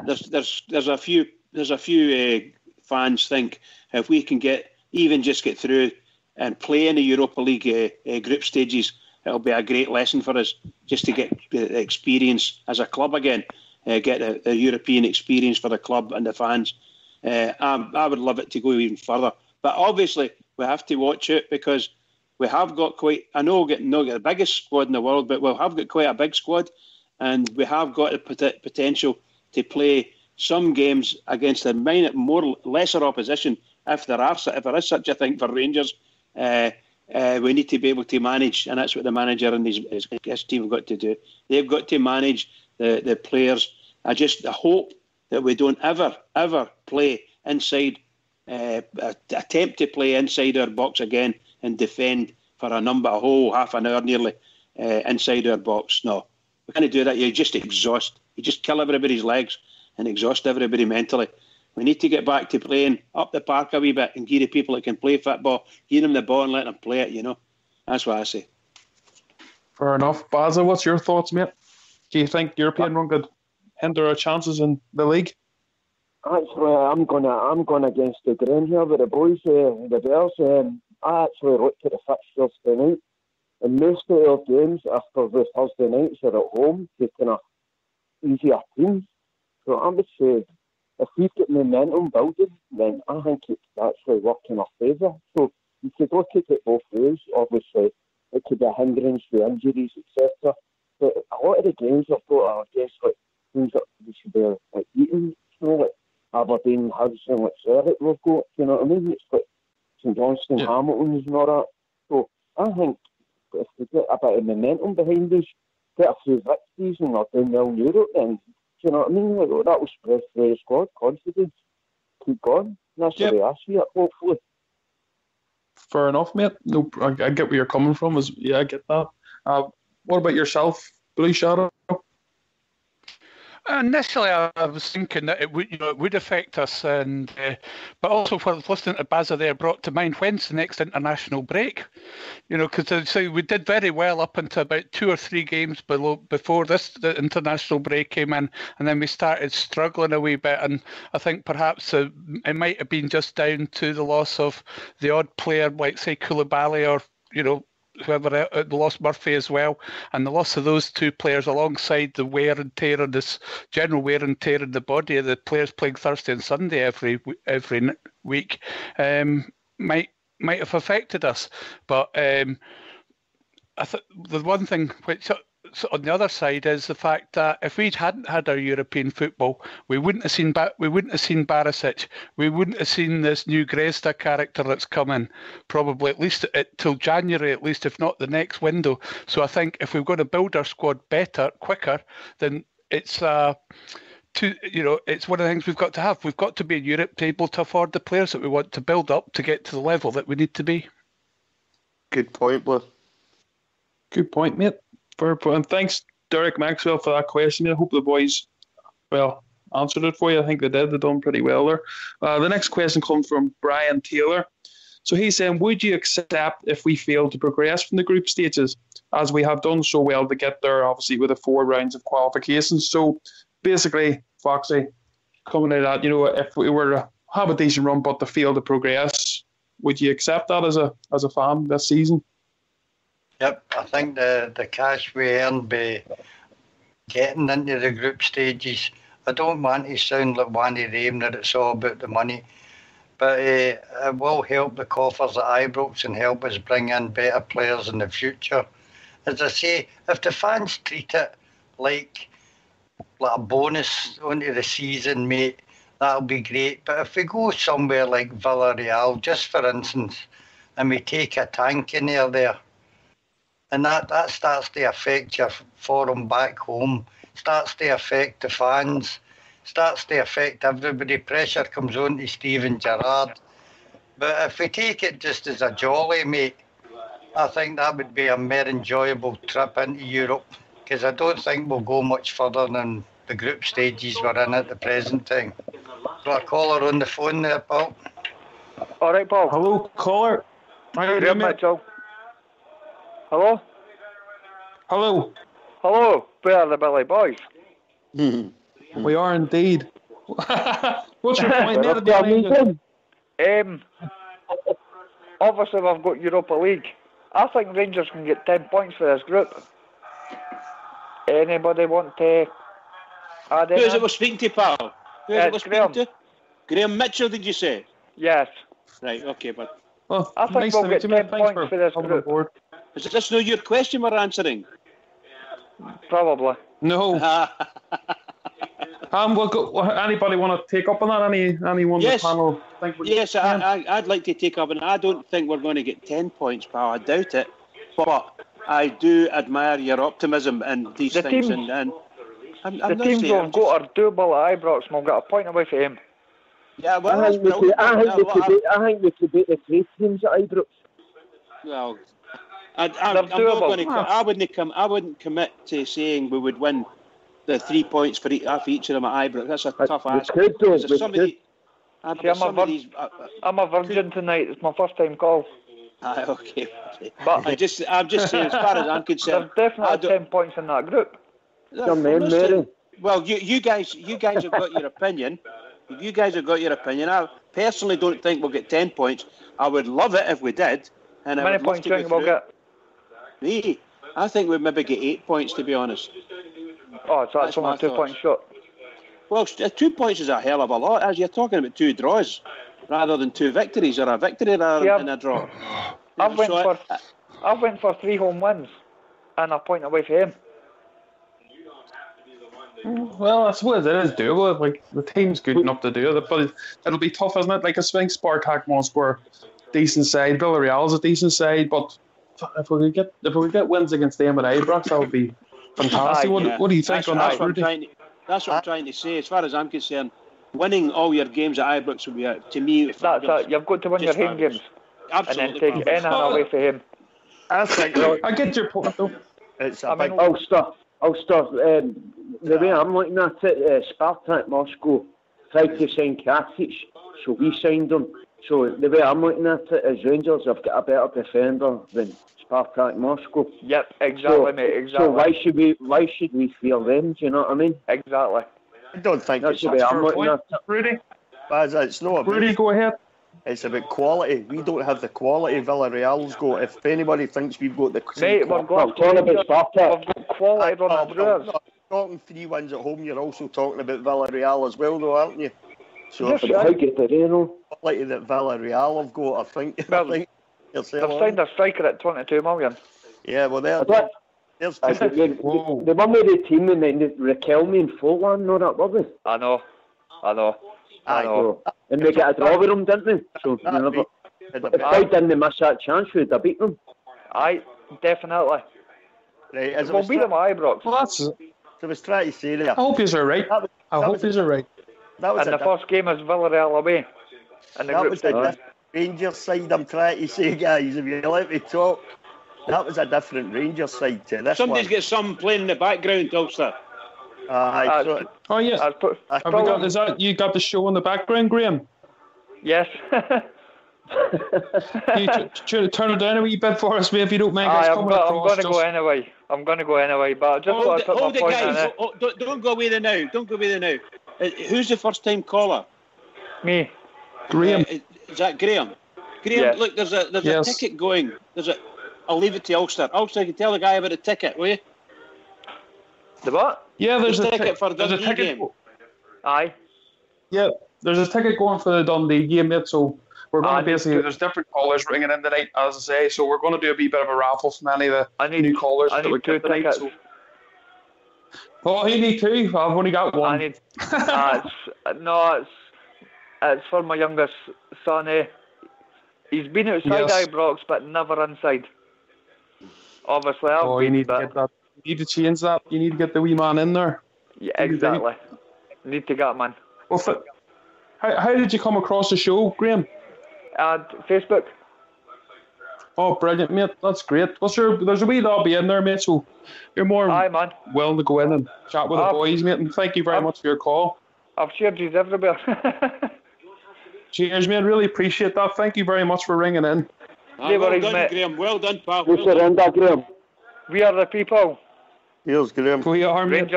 There's a few fans think if we can get through and play in the Europa League group stages, it'll be a great lesson for us just to get the experience as a club again, get the European experience for the club and the fans. I would love it to go even further. But obviously, we have to watch it because we have got quite, I know not get the biggest squad in the world, but we have got quite a big squad, and we have got the potential to play some games against a lesser opposition if there is such a thing for Rangers. We need to be able to manage, and that's what the manager and his team have got to do. They've got to manage the players. I just hope that we don't ever play inside, attempt to play inside our box again and defend for a whole half an hour nearly inside our box. No, we can't do that. You just kill everybody's legs and exhaust everybody mentally. We need to get back to playing up the park a wee bit and give the people that can play football, give them the ball and let them play it, That's what I say. Fair enough. Baza, what's your thoughts, mate? Do you think European run could hinder our chances in the league? Actually, I'm going against the grain here with the boys, the Bears. I actually looked at the fixtures tonight, and most of our games after the Thursday nights are at home, taking a easier teams. So I would say if we've got momentum building, then I think it's actually working in our favour. So you could look at it both ways. Obviously, it could be a hindrance with injuries, etc. But a lot of the games I've got, I guess, like things that we should be like beating, like Aberdeen, Hibs, and like Celtic we've got. You know what I mean? It's like St Johnstone, Hamilton's, and all that. So I think if we get a bit of momentum behind us, get a few victories, and we're doing well in Europe, then you know what I mean? Like, that will spread through the squad, confidence, keep going. And that's the way I see it, hopefully. Fair enough, mate. No, I get where you're coming from. I get that. What about yourself, Blue Shadow? Initially, I was thinking that it would affect us, and but also for listening to Bazza there, brought to mind when's the next international break? Because we did very well up until about 2 or 3 games before the international break came in, and then we started struggling a wee bit. And I think perhaps it might have been just down to the loss of the odd player, like say Koulibaly or whoever lost Murphy as well, and the loss of those 2 players alongside the wear and tear on this general wear and tear in the body of the players playing Thursday and Sunday every week might have affected us. But I the one thing which on the other side is the fact that if we hadn't had our European football, we wouldn't have seen Barisic, we wouldn't have seen this new Grezda character that's coming, probably at least till January, at least if not the next window. So I think if we're going to build our squad quicker, then it's it's one of the things we've got to have. We've got to be in Europe to be able to afford the players that we want to build up to get to the level that we need to be. Good point, Will. Good point, mate. And thanks, Derek Maxwell, for that question. I hope the boys, answered it for you. I think they did. They've done pretty well there. The next question comes from Brian Taylor. So he's saying, would you accept if we fail to progress from the group stages, as we have done so well to get there, obviously, with the 4 rounds of qualifications? So basically, Foxy, coming out of that, if we were to have a decent run but to fail to progress, would you accept that as a fan this season? Yep, I think the cash we earn by getting into the group stages, I don't want to sound like one of them that it's all about the money, but it will help the coffers at Ibrox and help us bring in better players in the future. As I say, if the fans treat it like a bonus onto the season, mate, that'll be great. But if we go somewhere like Villarreal, just for instance, and we take a tank in there, and that starts to affect your forum back home, starts to affect the fans, starts to affect everybody. Pressure comes on to Steven Gerrard. But if we take it just as a jolly, mate, I think that would be a more enjoyable trip into Europe, because I don't think we'll go much further than the group stages we're in at the present time. Got a caller on the phone there, Paul. All right, Paul. Hello, caller. How are you doing, mate? Hello? Hello. Hello, where are the Billy Boys? We are indeed. What's your point, mate? Obviously, we've got Europa League. I think Rangers can get 10 points for this group. Anybody want to add Who is it we're speaking to, pal? Who is it we're speaking to? Graham Mitchell, did you say? Yes. Right, okay, but... Well, I think we'll get 10 points for this group. Is this not your question we're answering? Probably. No. Anybody want to take up on that? Anyone yes. on the panel think yes, I'd like to take up, and I don't think we're going to get 10 points, pal. I doubt it. But I do admire your optimism in these things. Teams, and the teams we've got are doable at Ibrox, and we'll get a point away from him. Yeah, well, I think we could beat the 3 teams at Ibrox. Well, I'm not going to. I wouldn't commit to saying we would win the 3 points for each of them at Ibrox. That's a tough ask. I'm a virgin tonight. It's my first time call. Okay. But I'm just saying, as far as I'm concerned, there's definitely 10 points in that group. Well, you guys have got your opinion. You guys have got your opinion. I personally don't think we'll get 10 points. I would love it if we did. And How many points do you think we'll get? Me, I think we'd maybe get 8 points, to be honest. Oh, so that's only 2 points short. Well, 2 points is a hell of a lot, as you're talking about 2 draws rather than 2 victories, or a victory and a draw. I went for 3 home wins and a point away from him. Well, I suppose it is doable. Like, the team's good enough to do it, but it'll be tough, isn't it? Like, I think Spartak Moscow, decent side. Villarreal's a decent side, but if we could get wins against them at Ibrox, that would be fantastic. What do you think on that, Rudy? That's what I'm trying to say. As far as I'm concerned, winning all your games at Ibrox would be, to me, that's it. You've got to win your home games. Absolutely. And then take anything away from him. I think. I get your point, though. It's the way I'm looking at it, Spartak Moscow tried to sign Katic, so we signed him. So the way I'm looking at it is Rangers have got a better defender than Spartak Moscow. Yep, exactly, mate. Exactly. So why should we fear them? Do you know what I mean? Exactly. I don't think that's the way I'm looking at it. Rudy, it's not. Rudy, go ahead. It's about quality. We don't have the quality Villarreal's got. If anybody thinks we've got the mate, we've got quality on the talking 3 wins at home, you're also talking about Villarreal as well, though, aren't you? So yes, the quality that Villarreal have got, I think. Well, they've signed a striker at 22 million. Yeah, well, there's the one with the team and then Riquelme and Forlan, no, that was it. I know. And we got a draw with them, didn't we? So if I didn't miss that chance, we'd have beaten them. Aye, definitely. Right, we'll beat them at Ibrox. Well, that's. I was trying to say there. I hope you're right. I hope you're right. And the first game is Villarreal away. And that was the Rangers side, I'm trying to say, guys, if you let me talk. That was a different Rangers side to this Somebody's one. got some playing in the background, Ulster. Oh, yes. Is that you got the show in the background, Graham? Yes. Can you turn it down a wee bit for us, mate, if you don't mind. I'm going to go anyway. But I just want to put my point guys. Don't go away there now. Who's the first time caller? Me. Graham. Is that Graham? Graham, yes. Look, there's a ticket going. I'll leave it to Ulster. Ulster, you can tell the guy about the ticket, will you? The what? Yeah, there's a ticket for the Dundee game. Aye. Yeah, there's a ticket going for the Dundee game, mate, so we're going to basically, there's different callers ringing in tonight, as I say, so we're going to do a wee bit of a raffle from any of the new callers. I need 2 tickets. So. Oh, you need 2? I've only got 1. I need... it's for my youngest son, eh? He's been outside Ibrox, but never inside. Obviously, you need to get that. You need to change that. You need to get the wee man in there. Yeah, exactly. Need to get him in. Well, how did you come across the show, Graham? Facebook. Oh, brilliant, mate. That's great. There's a wee lobby in there, mate, so you're more willing to go in and chat with the boys, mate, and thank you very much for your call. I've shared these everywhere. Cheers, mate. Really appreciate that. Thank you very much for ringing in. Well done, Graham. Well done, pal. Graham. We are the people. Here's Graham. We are, mate.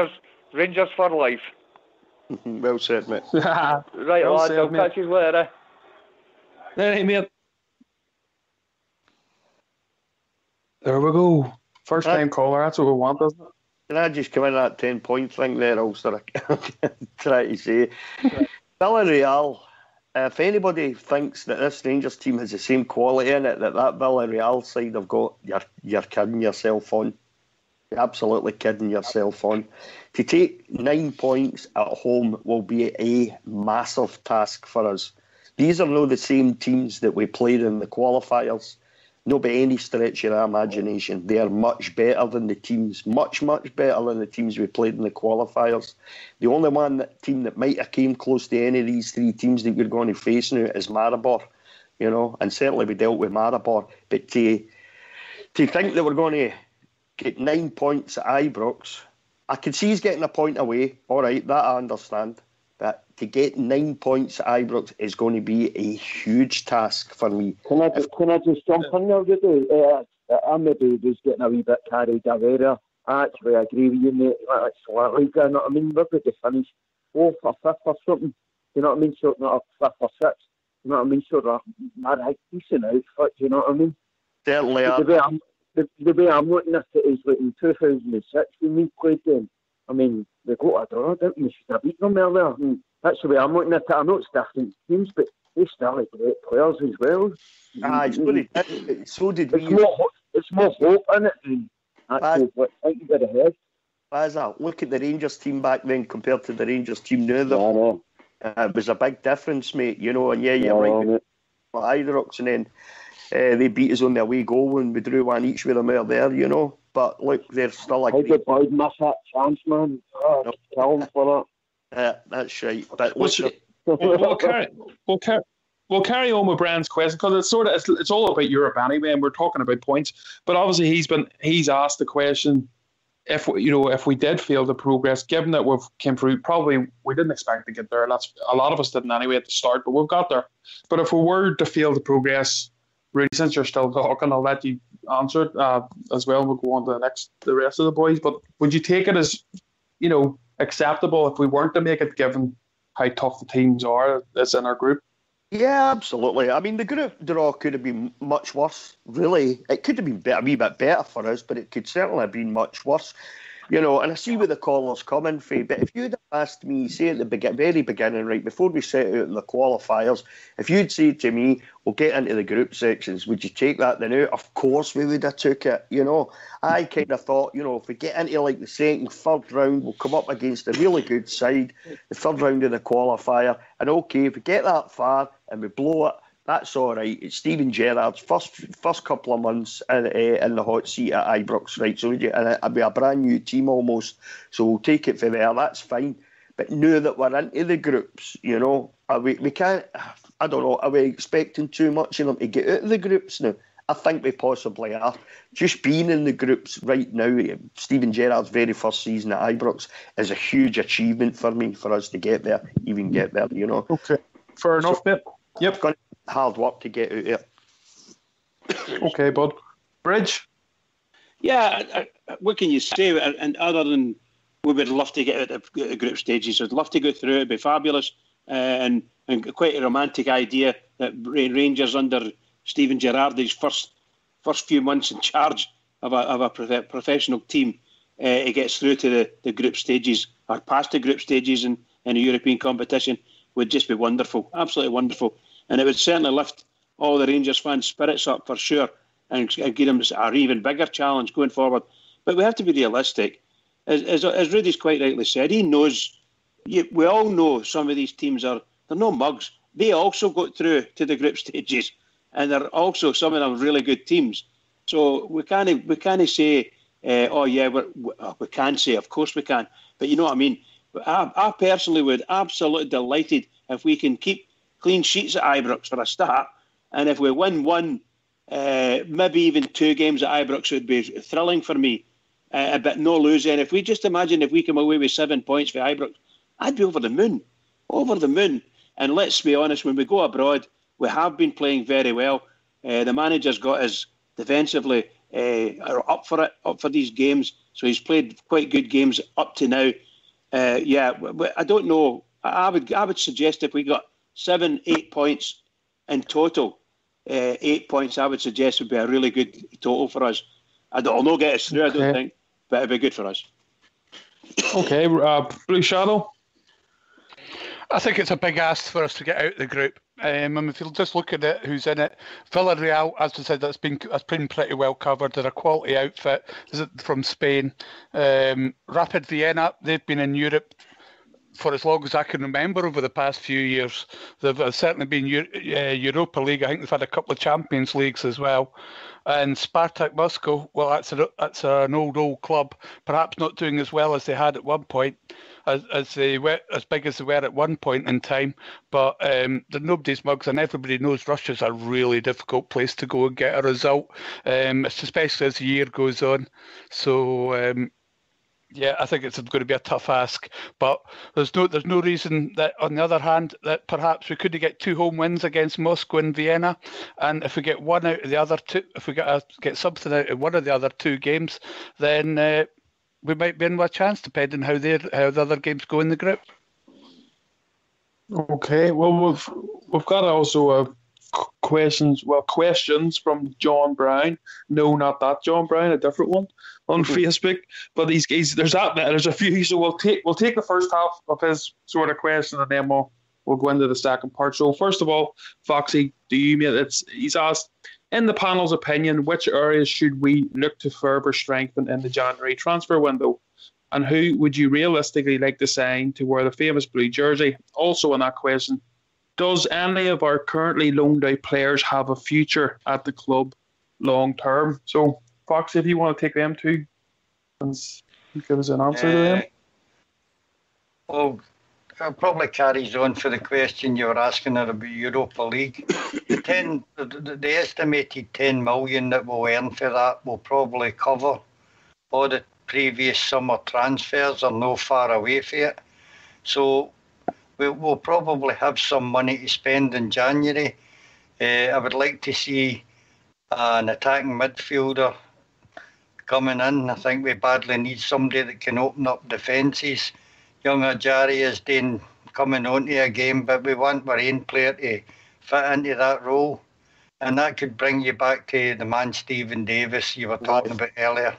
Rangers for life. Well said, mate. Right, well lads, I'll catch you later. Hey, mate. There we go. First time caller, that's what we want, isn't it? Can I just come in that 10-point thing there, Ulster? Try to say. Villarreal, if anybody thinks that this Rangers team has the same quality in it that Villarreal side have got, you're kidding yourself on. You're absolutely kidding yourself on. To take 9 points at home will be a massive task for us. These are not the same teams that we played in the qualifiers. No, by any stretch of the imagination. They are much better than the teams, much better than the teams we played in the qualifiers. The only team that might have came close to any of these 3 teams that we're going to face now is Maribor, and certainly we dealt with Maribor. But to think that we're going to get 9 points at Ibrox, I can see he's getting a point away. All right, that I understand. But to get 9 points at Ibrox is going to be a huge task for me. Can I just jump in there, Rudy? I maybe was getting a wee bit carried away there. I actually agree with you, mate. It's slightly, you know what I mean? We're going to finish 4th or 5th or something. You know what I mean? So not 5th or 6th. You know what I mean? So they're right decent outfit, you know what I mean? Certainly are. The way I'm looking at it is like in 2006 when we played them, I mean, they got a draw, didn't we? Should have beaten them earlier. And that's the way I'm looking at it. I know it's different teams, but they still have great players as well. So did we. It's more hope in it than actually thinking about ahead. Look at the Rangers team back then compared to the Rangers team now. It was a big difference, mate, you know, and you're right. Ibrox, and then they beat us on their away goal when we drew one each with them out there, you know. But look, they're still How did Boyd miss that chance, man? Kill him for that. That's right. But we'll carry on with Brian's question because it's all about Europe anyway, and we're talking about points. But obviously, he's asked the question: if we did fail to progress, given that we've came through, probably we didn't expect to get there. That's a lot of us didn't anyway at the start, but we've got there. But if we were to fail to progress, Rudy, since you're still talking, I'll let you answer it as well. We'll go on to the rest of the boys. But would you take it as acceptable if we weren't to make it, given how tough the teams are that's in our group? Yeah, absolutely. I mean, the group draw could have been much worse, really. It could have been a wee bit better for us, but it could certainly have been much worse. You know, and I see where the caller's coming from, but if you'd have asked me, say at the very beginning, right, before we set out in the qualifiers, if you'd said to me, we'll get into the group sections, would you take that then out? Of course we would have took it, you know. I kind of thought, if we get into like the second, third round, we'll come up against a really good side, the third round of the qualifier, and okay, if we get that far and we blow it, that's all right. It's Steven Gerrard's first couple of months in the hot seat at Ibrox, right? So and it'll be a brand new team almost. So we'll take it from there. That's fine. But now that we're into the groups, we can't. I don't know. Are we expecting too much of them to get out of the groups now? I think we possibly are. Just being in the groups right now, Steven Gerrard's very first season at Ibrox is a huge achievement for me, for us to get there, Okay, fair enough, mate. Yep. It's going to be hard work to get out there. Okay, bud. Bridge? Yeah, what can you say? And other than we would love to get out of the group stages, we'd love to go through it, it'd be fabulous. And quite a romantic idea that Rangers under Steven Gerrard, his first few months in charge of a professional team, he gets through to the group stages or past the group stages in a European competition would just be wonderful, absolutely wonderful. And it would certainly lift all the Rangers fans' spirits up for sure and give them an even bigger challenge going forward. But we have to be realistic. As Rudy's quite rightly said, he knows, we all know some of these teams they're no mugs. They also got through to the group stages, and they're also some of them really good teams. So we can't say, we can say, of course we can. But you know what I mean? I personally would absolutely delighted if we can keep clean sheets at Ibrox for a start, and if we win one, maybe even 2 games at Ibrox would be thrilling for me. But no losing. If we just imagine if we come away with 7 points for Ibrox, I'd be over the moon. And let's be honest, when we go abroad, we have been playing very well. The manager's got us defensively up for these games. So he's played quite good games up to now. I don't know. I would suggest if we got 7-8 points in total, 8 points I would suggest would be a really good total for us. It'll not get us through, I don't think, but it'd be good for us. Okay, Blue Shadow? I think it's a big ask for us to get out of the group. If you just look at it, who's in it, Villarreal, as I said, that's been pretty well covered. They're a quality outfit. Is it from Spain? Rapid Vienna, they've been in Europe for as long as I can remember over the past few years. They've certainly been Europa League. I think they've had a couple of Champions Leagues as well. And Spartak Moscow, well, that's an old club, perhaps not doing as well as they had at one point, as they were as big as they were at one point in time. But they're nobody's mugs, and everybody knows Russia's a really difficult place to go and get a result, especially as the year goes on. So I think it's going to be a tough ask. But there's no reason that, on the other hand, that perhaps we could get 2 home wins against Moscow and Vienna, and if we get one out of the other 2, if we get something out of one of the other 2 games, then we might be in with a chance, depending how the other games go in the group. Okay, well we've got also questions from John Brown. No, not that John Brown, a different one on Facebook. But there's a few, so we'll take the first half of his sort of question and then we'll go into the second part. So first of all, Foxy, he's asked, in the panel's opinion, which areas should we look to further strengthen in the January transfer window? And who would you realistically like to sign to wear the famous blue jersey? Also in that question, does any of our currently loaned out players have a future at the club long term? So, Foxy, if you want to take them two and give us an answer to them. Well, it probably carries on for the question you were asking about Europa League. The estimated 10 million that we'll earn for that will probably cover all the previous summer transfers, are no far away from it. So we'll probably have some money to spend in January. I would like to see an attacking midfielder coming in. I think we badly need somebody that can open up defences. Young Ajari is then coming onto a game, but we want our own player to fit into that role. And that could bring you back to the man Stephen Davis you were talking about earlier.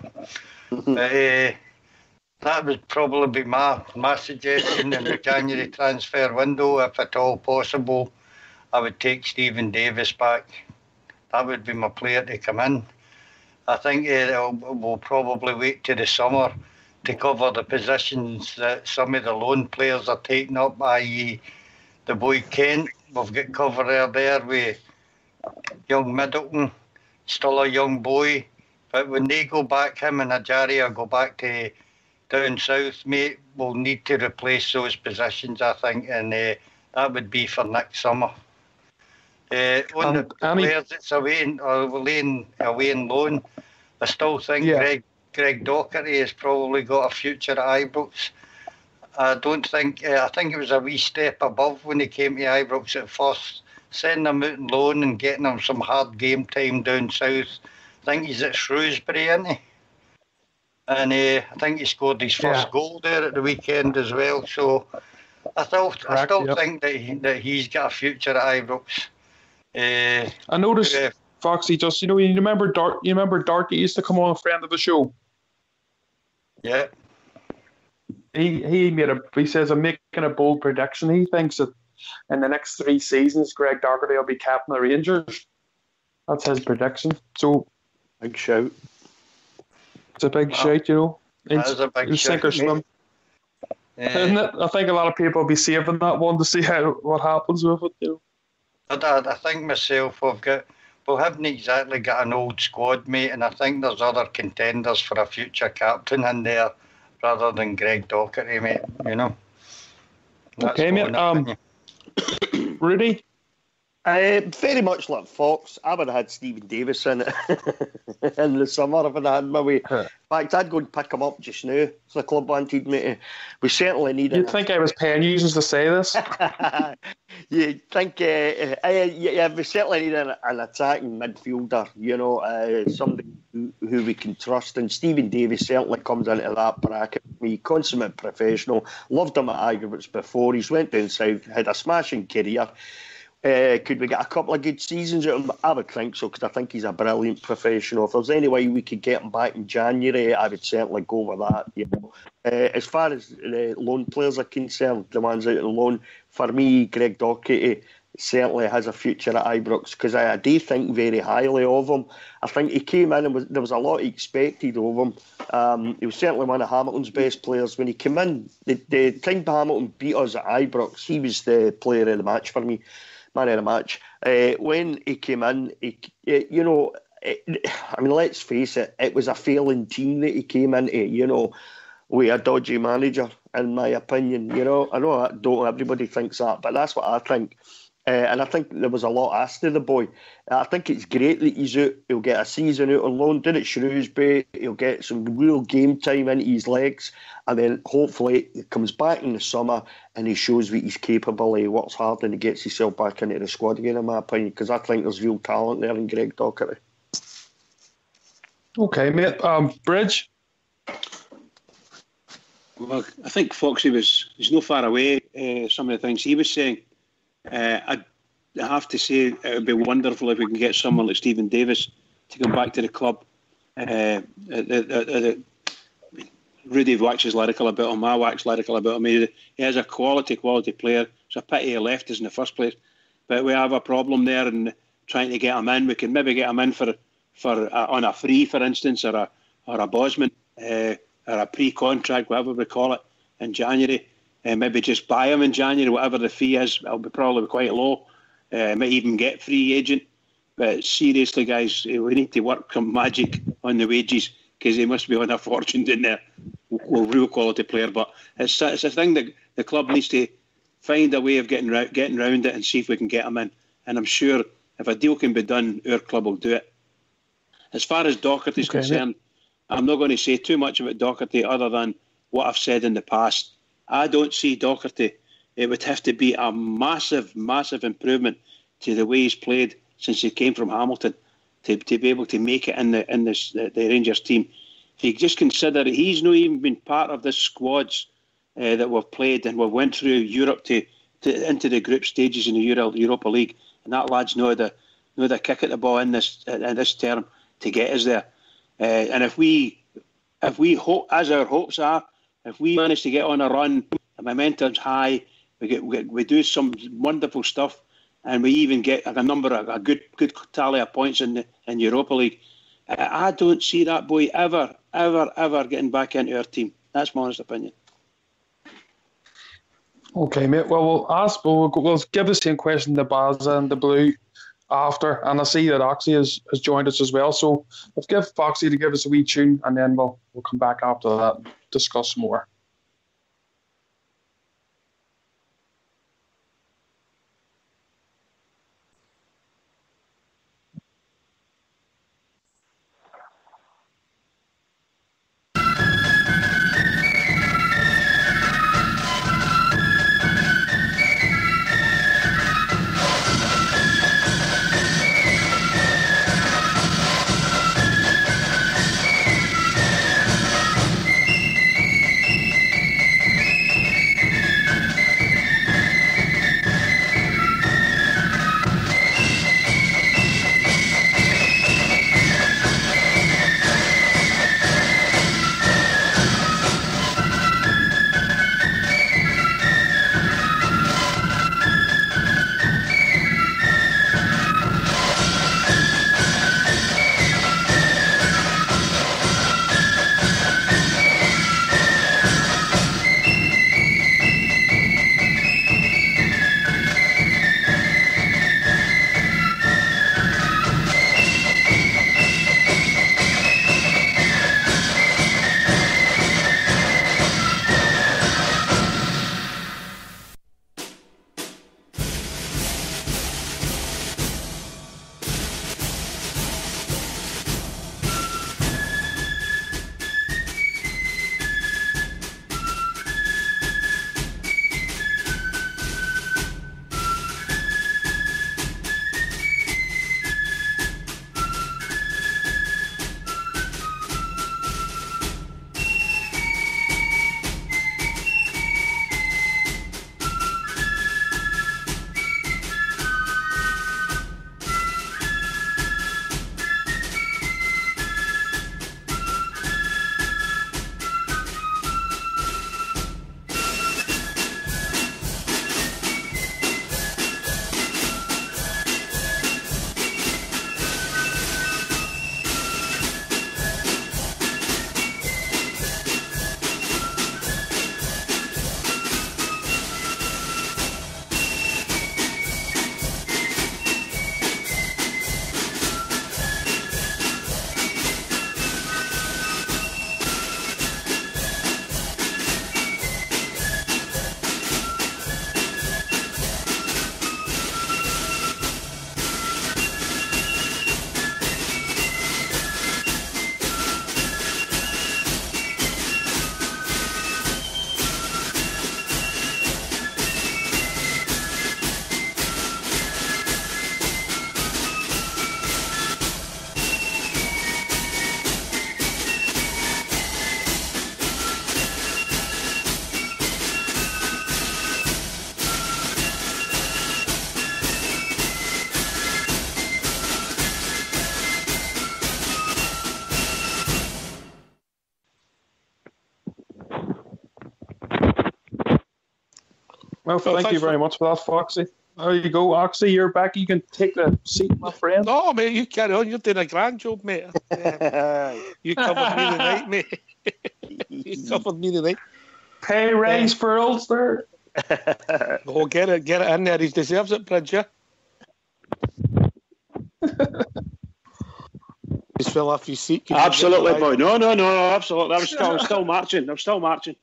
That would probably be my suggestion in the January transfer window. If at all possible, I would take Stephen Davis back. That would be my player to come in. I think we'll probably wait till the summer to cover the positions that some of the loan players are taking up, i.e. the boy Kent. We've got cover there with young Middleton, still a young boy. But when they go back, him and Ajaria go back to down south, mate, we'll need to replace those positions, I think, and that would be for next summer. On the players that's away in loan, I still think Greg Docherty has probably got a future at Ibrox. I think it was a wee step above when he came to Ibrox at first, sending him out on loan and getting him some hard game time down south. I think he's at Shrewsbury, isn't he? And I think he scored his first goal there at the weekend as well. So I still think that he's got a future at Ibrox. I noticed, Foxy, just you remember Dart used to come on, a friend of the show. Yeah. He says, I'm making a bold prediction. He thinks that in the next 3 seasons, Greg Docherty will be captain of the Rangers. That's his prediction. So, big shout. It's a big shout, That is a big shout. Sink or swim. Isn't it? I think a lot of people will be saving that one to see what happens with it. I think myself, we haven't exactly got an old squad, mate, and I think there's other contenders for a future captain in there rather than Greg Docherty, mate, That's okay, mate. Rudy? Very much like Fox, I would have had Stephen Davis in it in the summer if I had my way. In fact, I'd go and pick him up just now if the club wanted me to. We certainly need it. You'd think I was paying you to say this? You think, we certainly need an attacking midfielder, somebody who we can trust. And Stephen Davis certainly comes into that bracket. He consummate professional. Loved him at Ibrox before. He's went down south, had a smashing career. Could we get a couple of good seasons out of him? I would think so, because I think he's a brilliant professional. If there's any way we could get him back in January, I would certainly go with that. As far as the loan players are concerned, the ones out on loan, for me, Greg Docherty certainly has a future at Ibrox, because I do think very highly of him. I think he came in and there was a lot expected of him. He was certainly one of Hamilton's best players. When he came in, the time Hamilton beat us at Ibrox, he was the player of the match for me. Man of the match. When he came in, let's face it, it was a failing team that he came into, with a dodgy manager, in my opinion. I know don't everybody thinks that, but that's what I think. And I think there was a lot asked of the boy. I think it's great that he's out. He'll get a season out on loan, did at Shrewsbury. He'll get some real game time into his legs. And then hopefully he comes back in the summer and he shows what he's capable of. He works hard and he gets himself back into the squad again, in my opinion, because I think there's real talent there in Greg Docherty. Okay, mate. Bridge? Well, I think Foxy he's no far away. some of the things he was saying. I have to say it would be wonderful if we can get someone like Stephen Davis to come back to the club. Rudy waxes lyrical about him. I wax lyrical about him. He is a quality player. It's a pity he left us in the first place. But we have a problem there in trying to get him in. We can maybe get him in for on a free, for instance, or a Bosman, or a pre-contract, whatever we call it, in January. Maybe just buy him in January, whatever the fee is. It'll be probably quite low. Might even get free agent. But seriously, guys, we need to work some magic on the wages, because he must be on a fortune in there. Well, real quality player, but it's a thing that the club needs to find a way of getting around it and see if we can get him in. And I'm sure if a deal can be done, our club will do it. As far as Doherty is concerned, I'm not going to say too much about Doherty other than what I've said in the past. I don't see Doherty. It would have to be a massive, massive improvement to the way he's played since he came from Hamilton to be able to make it in the Rangers team. If you just consider he's not even been part of the squads that we've played, and we've went through Europe to into the group stages in the Europa League, and that lad's know the kick at the ball in this term to get us there. And if we hope, as our hopes are, if we manage to get on a run, the momentum's high, we do some wonderful stuff, and we even get a good tally of points in Europa League. I don't see that boy ever getting back into our team. That's my honest opinion. Okay, mate. Well, we'll give the same question to Baza and the Blue after, and I see that Oxy has joined us as well. So let's give Foxy to give us a wee tune, and then we'll come back after that and discuss more. Well, thank you very much for that, Foxy. There you go, Oxy. You're back. You can take the seat, my friend. No, mate, you carry on. You're doing a grand job, mate. You covered me the night, mate. You covered me the night. Pay raise for Ulster. Oh, get it in there. He deserves it, Bridge, yeah? Just fell off your seat. Absolutely, boy. No, absolutely. I'm still marching.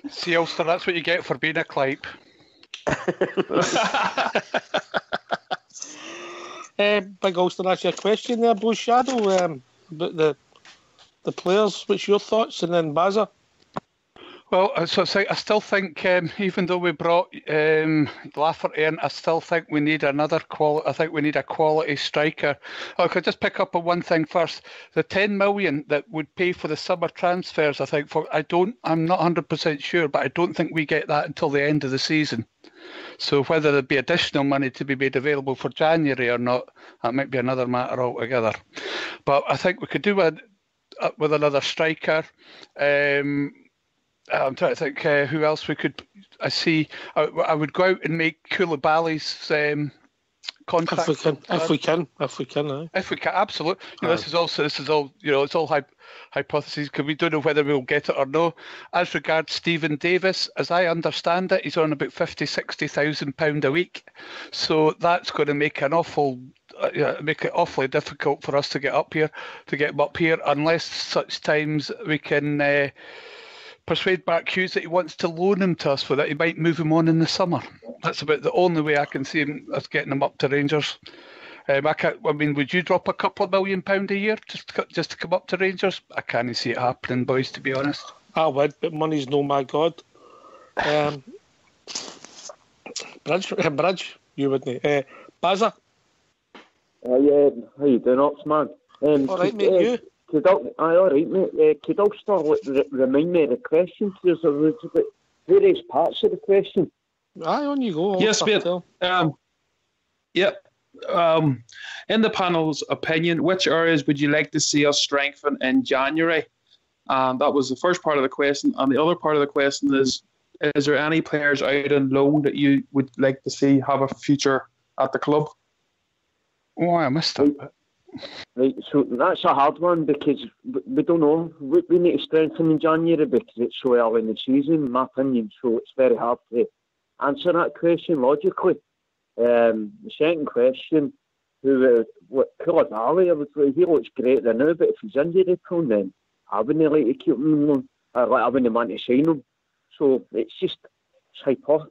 See, Ulster, that's what you get for being a Clipe. Big Ulster, that's your question there, Blue Shadow. But the players, what's your thoughts? And then Bazza. Well, I still think, even though we brought Lafferty in, I still think we need another quality. I think we need a quality striker. I could just pick up on one thing first. The 10 million that would pay for the summer transfers, I think I'm not 100% sure, but I don't think we get that until the end of the season. So whether there'd be additional money to be made available for January or not, that might be another matter altogether. But I think we could do with another striker. I'm trying to think who else we could. I would go out and make Koulibaly's contract. If we can, absolutely. This is all. It's all hypotheses because we don't know whether we'll get it or no. As regards Stephen Davis, as I understand it, he's on about £50,000-60,000 a week, so that's going to make make it awfully difficult for us to get him up here, unless such times we can. Persuade Mark Hughes that he wants to loan him to us for that he might move him on in the summer. That's about the only way I can see us getting him up to Rangers. Would you drop a couple of £1 million a year just to come up to Rangers? I can't see it happening, boys, to be honest. I would, but money's no my god. Bridge, you wouldn't. Bazza? Yeah, how you doing, Oxman? All right, mate, you? All right, mate. Could also remind me of the question? There's various parts of the question. On you go. Yes, mate. In the panel's opinion, which areas would you like to see us strengthen in January? That was the first part of the question. And the other part of the question is there any players out on loan that you would like to see have a future at the club? Oh, I missed that. Right, so that's a hard one because we don't know. We need to strengthen in January because it's so early in the season, in my opinion, so it's very hard to answer that question logically. The second question, Koulibaly, he looks great there now, but if he's injury prone, then I wouldn't like to keep him. I wouldn't want to sign him. So it's just hypotheses,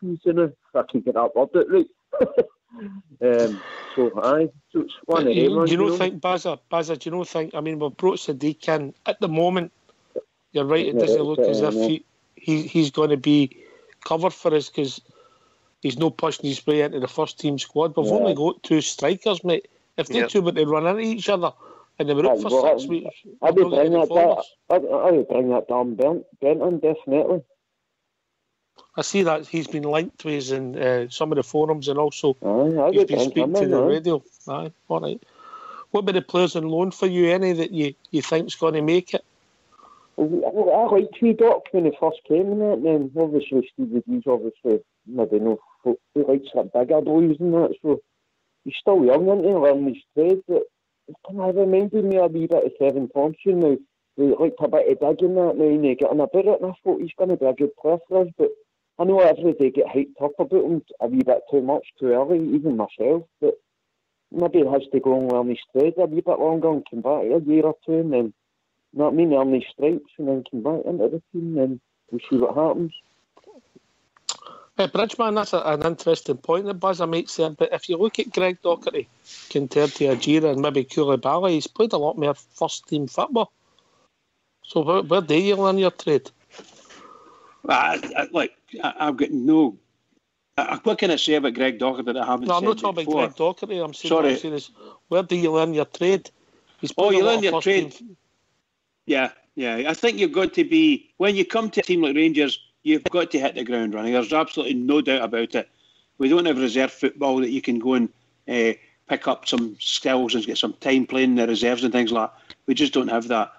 if I can get that word out right. So it's one of them. Do you not think, Bazza, do you not think, we've brought Sadiq in. At the moment, you're right, it doesn't look as if he's going to be covered for us because he's not pushing his way into the first team squad. We've only got two strikers, mate. If they two were to run into each other and they were up for 6 weeks, I would bring that down Bent in, definitely. I see that he's been linked with us in some of the forums and also he's been speaking to the radio. Aye, all right. What about the players on loan for you, any that you think's going to make it? I liked Doc when he first came in it, and then obviously Stevie D's maybe no, he likes that bigger boys and that, so he's still young, isn't he, learning his trade, but it kind of reminded me a wee bit of Kevin Thompson now. He liked a bit of digging that now and he got on a bit and I thought he's going to be a good player for us, but I know every day get hyped up about him a wee bit too much, too early, even myself, but maybe he has to go and learn his trade a wee bit longer and come back a year or two and then, earn his stripes and then come back into the team and we'll see what happens. Bridgeman, that's an interesting point that Bazza makes there, but if you look at Greg Docherty compared to Ajira and maybe Koulibaly, he's played a lot more first team football. So where do you learn your trade? I've got no. What can I say about Greg Docherty that I haven't said? I'm not talking before? about Greg Docherty. I'm saying is, where do you learn your trade? You learn your trade. Yeah. I think you've got to be, when you come to a team like Rangers, you've got to hit the ground running. There's absolutely no doubt about it. We don't have reserve football that you can go and pick up some skills and get some time playing in the reserves and things like that. We just don't have that.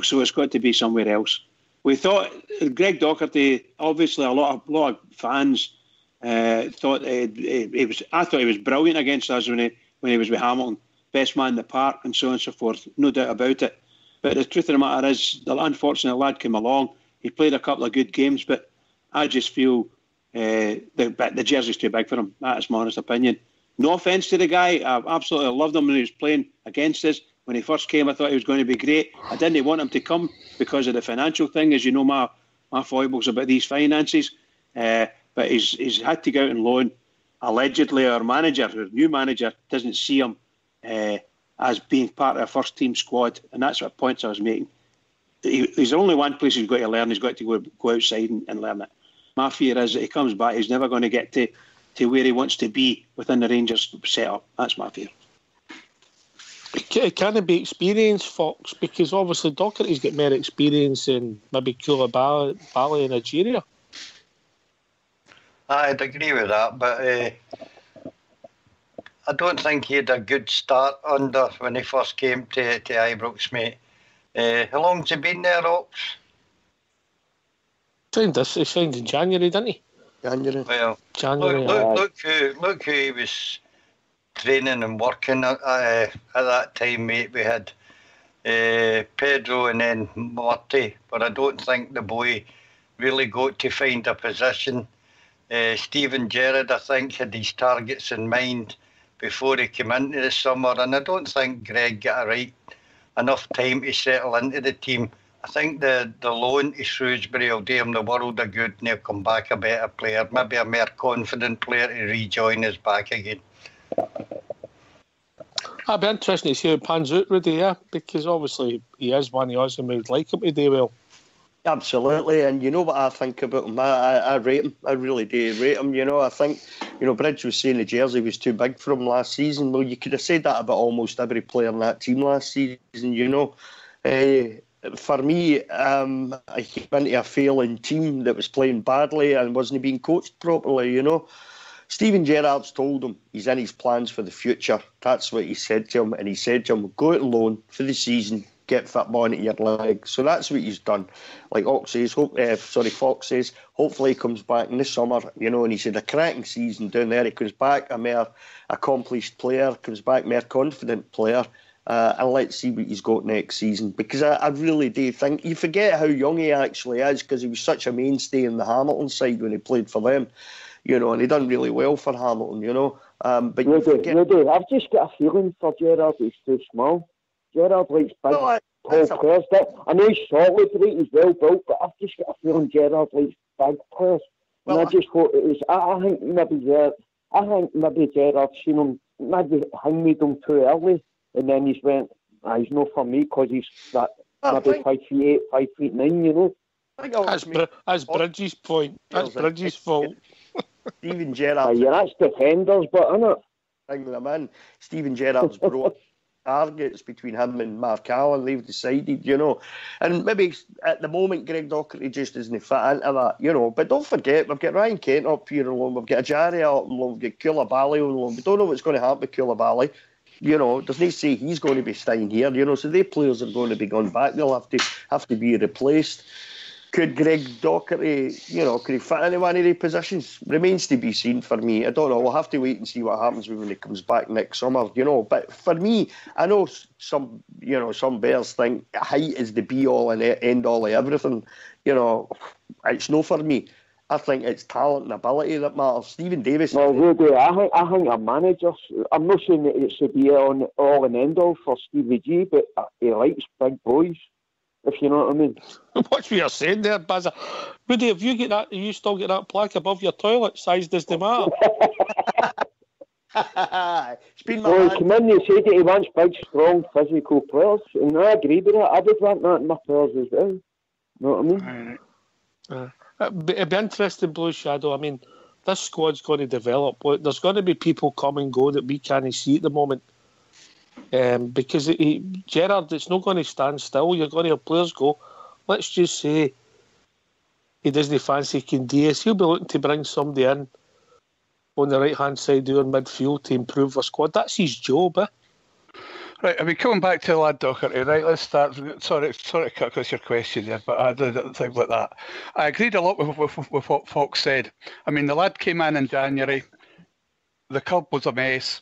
So it's got to be somewhere else. we thought Greg Docherty, obviously a lot of fans thought he was. I thought he was brilliant against us when he was with Hamilton, best man in the park, and so on and so forth. No doubt about it. But the truth of the matter is, the unfortunate lad came along. He played a couple of good games, but I just feel the jersey's too big for him. That's my honest opinion. No offence to the guy. I absolutely loved him when he was playing against us. When he first came, I thought he was going to be great. I didn't want him to come because of the financial thing. As you know, my foibles about these finances. But he's had to go out and loan. Allegedly, our new manager, doesn't see him as being part of a first-team squad. And that's what points I was making. There's only one place he's got to learn. He's got to go outside and learn it. My fear is that he comes back, he's never going to get to where he wants to be within the Rangers setup. That's my fear. Can it be experience, Fox? Because obviously Docherty's got more experience in maybe Koulibaly in Nigeria. I'd agree with that, but I don't think he had a good start when he first came to Ibrox, mate. How long's he been there, Ox? He signed in January, didn't he? January. Well, January. Look who he was training and working at that time, mate. We had Pedro and then Marty, but I don't think the boy really got to find a position. Steven Gerrard, I think, had his targets in mind before he came into the summer, and I don't think Greig got enough time to settle into the team. I think the loan to Shrewsbury will do him the world of good, and he'll come back a better player, maybe a more confident player to rejoin us back again. It'd be interesting to see how it pans out, Rudy, yeah, because obviously he is one of us and we would like him to do well. Absolutely, and you know what I think about him? I rate him. I really do rate him. You know, I think, Bridge was saying the jersey was too big for him last season. Well, you could have said that about almost every player in that team last season, For me, I came into a failing team that was playing badly and wasn't being coached properly, Steven Gerrard's told him he's in his plans for the future. That's what he said to him, and he said to him, go out on loan for the season, get football into your leg. So that's what he's done. Like Fox says, hopefully he comes back in the summer, and he's had a cracking season down there. He comes back a more accomplished player, comes back a more confident player, and let's see what he's got next season. Because I really do think, you forget how young he actually is, because he was such a mainstay in the Hamilton side when he played for them, and he done really well for Hamilton, But Rudy, I've just got a feeling for Gerrard, he's too small. Gerrard likes big, tall players. I know he's solid, right? He's well built, but I've just got a feeling Gerrard likes big players. And I just thought it was. I think maybe Gerrard seen him, maybe hanged him too early, and then he's went, he's not for me because he's that maybe 5'8", 5'9", That's Bridges' point. That's Bridges' fault. Steven Gerrard. Yeah, that's defenders, but isn't it? Bring them in. Steven Gerrard's brought targets between him and Mark Allen. They've decided, and maybe at the moment Greg Docherty just doesn't fit into that, But don't forget, we've got Ryan Kent up here on loan, we've got Ajari up on loan, we've got Koulibaly on loan. We don't know what's going to happen with Koulibaly. Doesn't he say he's going to be staying here? So their players are going to be gone back. They'll have to be replaced. Could Greg Docherty, could he fit into one of the positions? Remains to be seen for me. I don't know. We'll have to wait and see what happens when he comes back next summer, But for me, I know some bears think height is the be-all and end-all of everything. It's no for me. I think it's talent and ability that matters. Stephen Davis... No, Rudy, I think a manager... I'm not saying that it should be all and end-all for Stevie G, but he likes big boys. If you know what I mean. What's what you're saying there, Bazza? Rudy, have you still get that plaque above your toilet? Size doesn't matter. It's been my he came in and said that he wants big, strong, physical players, and I agree with that. I would want that in my players as well. You know what I mean? It'd be interesting, Blue Shadow. I mean, this squad's going to develop. There's going to be people come and go that we can't see at the moment. Because Gerrard, it's not going to stand still. You're going to have players go. Let's just say he doesn't fancy Candias. He'll be looking to bring somebody in on the right-hand side doing midfield to improve the squad. That's his job, Right, I mean, coming back to the lad Doherty, right, let's start. Sorry to cut across your question there, but I did things like that. I agreed a lot with what Fox said. I mean, the lad came in January. The club was a mess.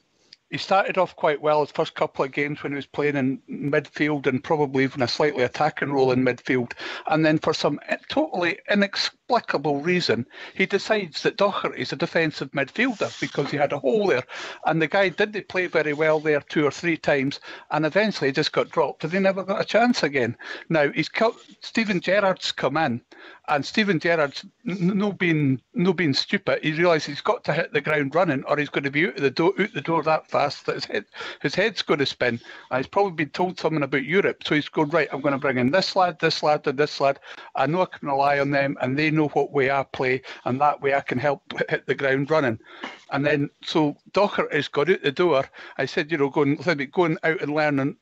He started off quite well his first couple of games when he was playing in midfield and probably even a slightly attacking role in midfield. And then for some totally inexplicable reason, he decides that Doherty is a defensive midfielder because he had a hole there. And the guy didn't play very well there 2 or 3 times, and eventually he just got dropped and he never got a chance again. Now, Stephen Gerrard's come in, and Stephen Gerrard's no being stupid. He realised he's got to hit the ground running, or he's going to be out the door that fast that his head's going to spin. And he's probably been told something about Europe, so he's going, right, I'm going to bring in this lad, and this lad. I know I can rely on them, and they know what way I play, and that way I can help hit the ground running. And then so Doherty's got out the door. I said, going out and learning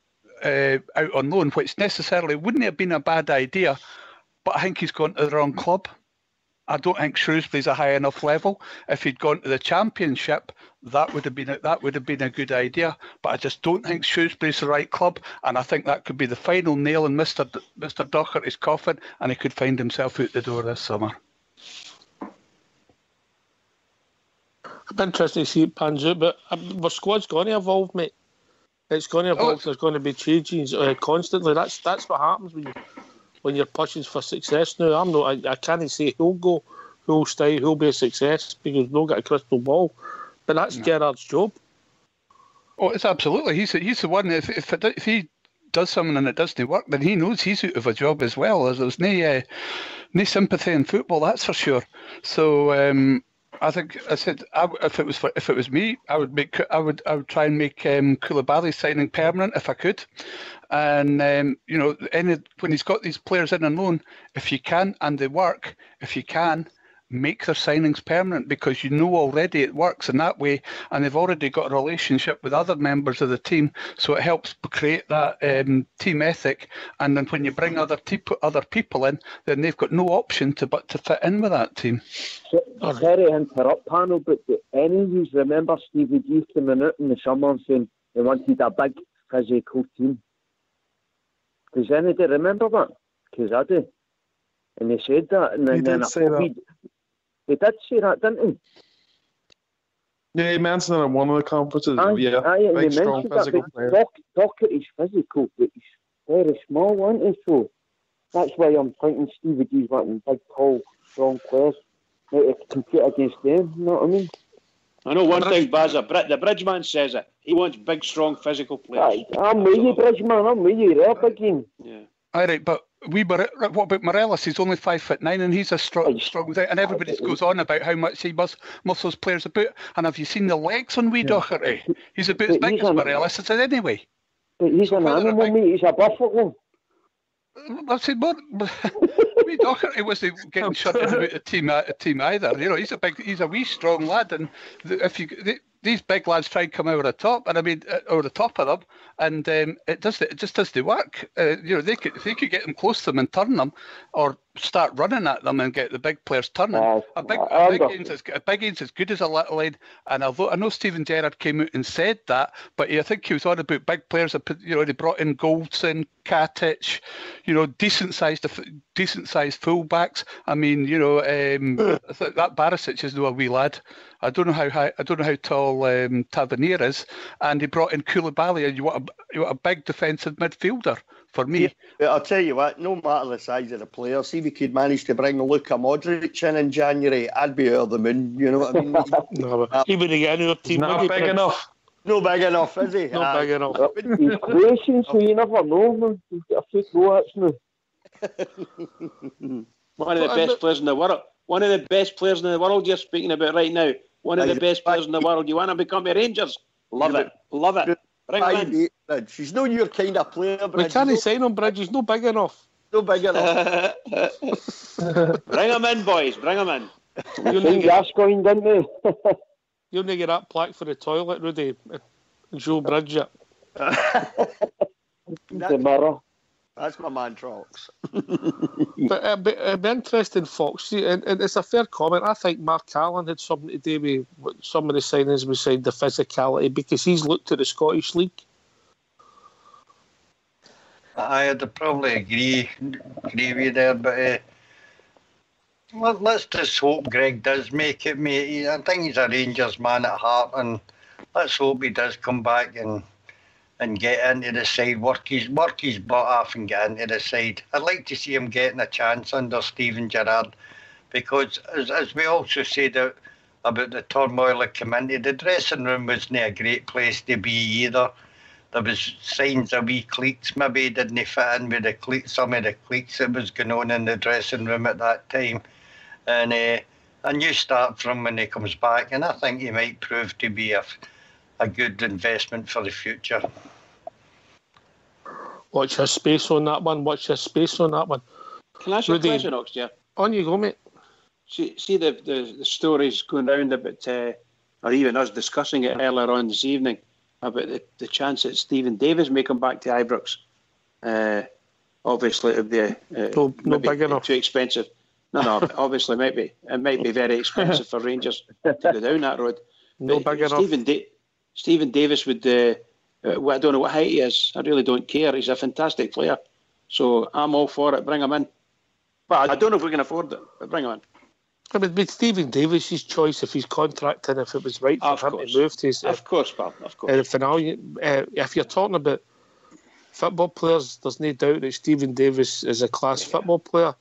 out on loan, which necessarily wouldn't have been a bad idea. But I think he's gone to the wrong club. I don't think Shrewsbury's a high enough level. If he'd gone to the Championship, that would have been a good idea. But I just don't think Shrewsbury's the right club, and I think that could be the final nail in Mr. Doherty's coffin, and he could find himself out the door this summer. I'm interested to see it pans out, but our squad's going to evolve, mate. It's going to evolve. There's going to be changes constantly. That's what happens when you're pushing for success. Now, I can't say who'll stay, who'll be a success, because we've not got a crystal ball. But that's Gerrard's job. Oh, it's absolutely. He's the one. If he does something and it doesn't work, then he knows he's out of a job as well. There's no sympathy in football, that's for sure. So I think I said if it was me, I would try and make Koulibaly's signing permanent if I could. And when he's got these players in on loan, if you can and they work, if you can, make their signings permanent, because you know already it works in that way, and they've already got a relationship with other members of the team, so it helps create that team ethic. And then when you bring other people in, then they've got no option but to fit in with that team. Sorry to interrupt, panel, but do any of you remember Stevie G coming out in the summer and saying they wanted a big physical team? Does anybody remember that? Because I do. And they said that, and then they did say that, didn't they? Yeah, he mentioned it at one of the conferences. Big, strong, physical player. Doherty's physical, but he's very small, isn't he? So that's why I'm thinking Stevie G's wanting big, tall, strong players to compete against them. You know what I mean? I know one thing, Baz. The Bridgeman says it. He wants big, strong, physical players. I'm with you, Bridgeman. I'm with you, up again. Yeah. All right, but what about Morelos? He's only 5'9", and he's a strong guy. And everybody goes on about how much he muscles players about. And have you seen the legs on Doherty? He's about as big as Morelos is anyway. But he's an animal, mate. He's a buffalo. I've said more. Doherty wasn't getting shut in about a team either. He's a wee strong lad, and these big lads try and come over the top, and I mean over the top of them, and it just doesn't work. They could get them close to them and turn them, or start running at them and get the big players turning. A big game's as good as a little lad. And although I know Stephen Gerrard came out and said that, but I think he was on about big players. They brought in Goldson, Katic, decent sized fullbacks. I mean, that Barisic is no a wee lad. I don't know how tall Tavernier is, and he brought in Koulibaly, and you want a big defensive midfielder. For me, I'll tell you what, no matter the size of the player, see if we could manage to bring Luka Modric in January, I'd be over the moon, you know what I mean? He wouldn't get into a team. Not big enough. No big enough, is he? Not big enough. He's racing, so you never know, man. He's got a few go-outs now. One of the best players in the world. One of the best players in the world you're speaking about right now. One of the best players in the world. You want to become a Rangers? Love it. Bring him in. She's not your kind of player, Bridge. We can't sign him, Bridge. He's not big enough. Bring him in, boys. Bring him in. Gascoigne, didn't they? You'll need to get that plaque for the toilet, Rudy, and show Bridge it. The mirror. That's my man, Trox. But it'd be interesting, Fox. See, and it's a fair comment. I think Mark Allen had something to do with some of the signings beside the physicality, because he's looked at the Scottish League. I'd probably agree with you there, but let's just hope Greig does make it, mate. I think he's a Rangers man at heart, and let's hope he does come back and get into the side, work his butt off and get into the side. I'd like to see him getting a chance under Steven Gerrard, because as we also said about the turmoil that came into, the dressing room wasn't a great place to be either. There was signs of wee cliques maybe didn't fit in with the some of the cliques that was going on in the dressing room at that time. And a new start from when he comes back, and I think he might prove to be a good investment for the future. Watch your space on that one. Can I ask you a question, Oxdear? On you go, mate. See the stories going round about, or even us discussing it earlier on this evening, about the chance that Stephen Davis may come back to Ibrox. Obviously, it would be no big enough. Too expensive. No, obviously, it might be very expensive for Rangers to go down that road. No big enough. Stephen Davis would. I don't know what height he is. I really don't care. He's a fantastic player, so I'm all for it. Bring him in. But I don't know if we can afford it. But bring him in. I mean, with Stephen Davis's choice, if he's contracting, if it was right for him to move to his... Of course, pal, of course. If you're talking about football players, there's no doubt that Stephen Davis is a class football player.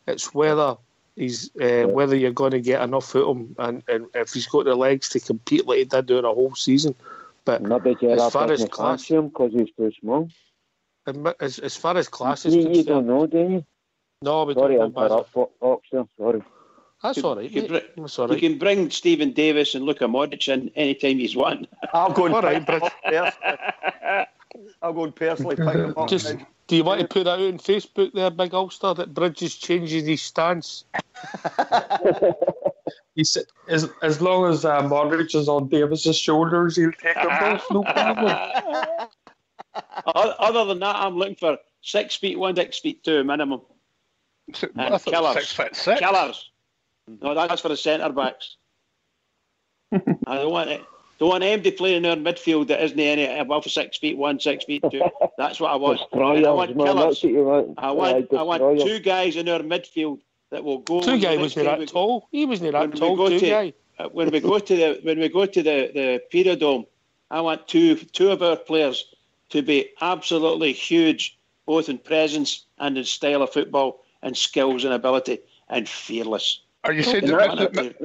It's whether you're going to get enough out of him, and if he's got the legs to compete like he did during a whole season. But as far as class... because he's too small. As far as class is concerned... You don't know, do you? No, we don't know. Sorry. That's all right. You can bring Stephen Davis and Luka Modric in any time he's want. I'll go and personally pick him up. Do you want to put that out on Facebook there, Big Ulster, that Bridge is changing his stance? He said, as long as Modric is on Davis's shoulders, he'll take them both, no problem. Other than that, I'm looking for 6'1", 6'2" minimum. I thought 6'6". Killers. No, that's for the centre backs. I don't want anybody playing in our midfield that isn't any above 6'1", 6'2". That's what I want. I want killers. I want two guys in our midfield that will go. Two guys wasn't that tall. He wasn't that tall. When we go to the Periodome, I want two of our players to be absolutely huge, both in presence and in style of football and skills and ability, and fearless. Are you saying that?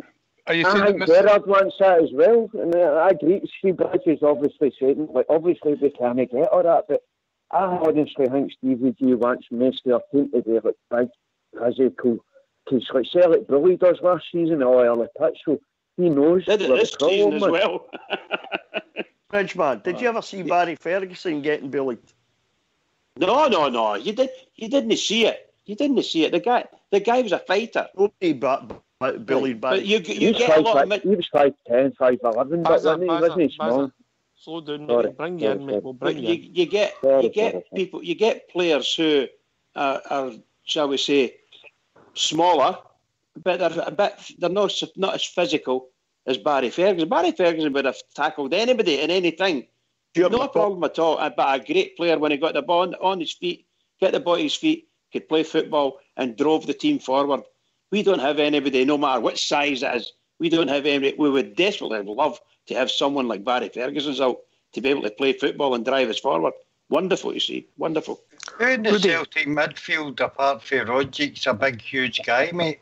Gerrard wants that as well, and I agree. Steve Bridge is obviously saying, obviously we can't get all that, but I honestly think Stevie G wants most of our team to be like big, physical. Because like Celtic bullied does last season, all early pitch, so he knows. Did it this season as well. Bridgeman, did you ever see Barry Ferguson getting bullied? No. You didn't see it. The guy was a fighter. Nobody but bullied by. But you get a lot of... He was 5'10", 5'11", but wasn't he small? Slow down, mate. Bring you in, mate. We'll bring you in. You get players who are, shall we say, smaller, but they're not as physical as Barry Ferguson. Barry Ferguson would have tackled anybody in anything. No problem at all. But a great player when he got the ball on his feet, get the ball at his feet, could play football and drove the team forward. We don't have anybody, no matter what size it is, we don't have anybody. We would desperately love to have someone like Barry Ferguson's out to be able to play football and drive us forward. Wonderful, you see. Wonderful. Who in the Celtic midfield, apart from Rodgik's a big, huge guy, mate?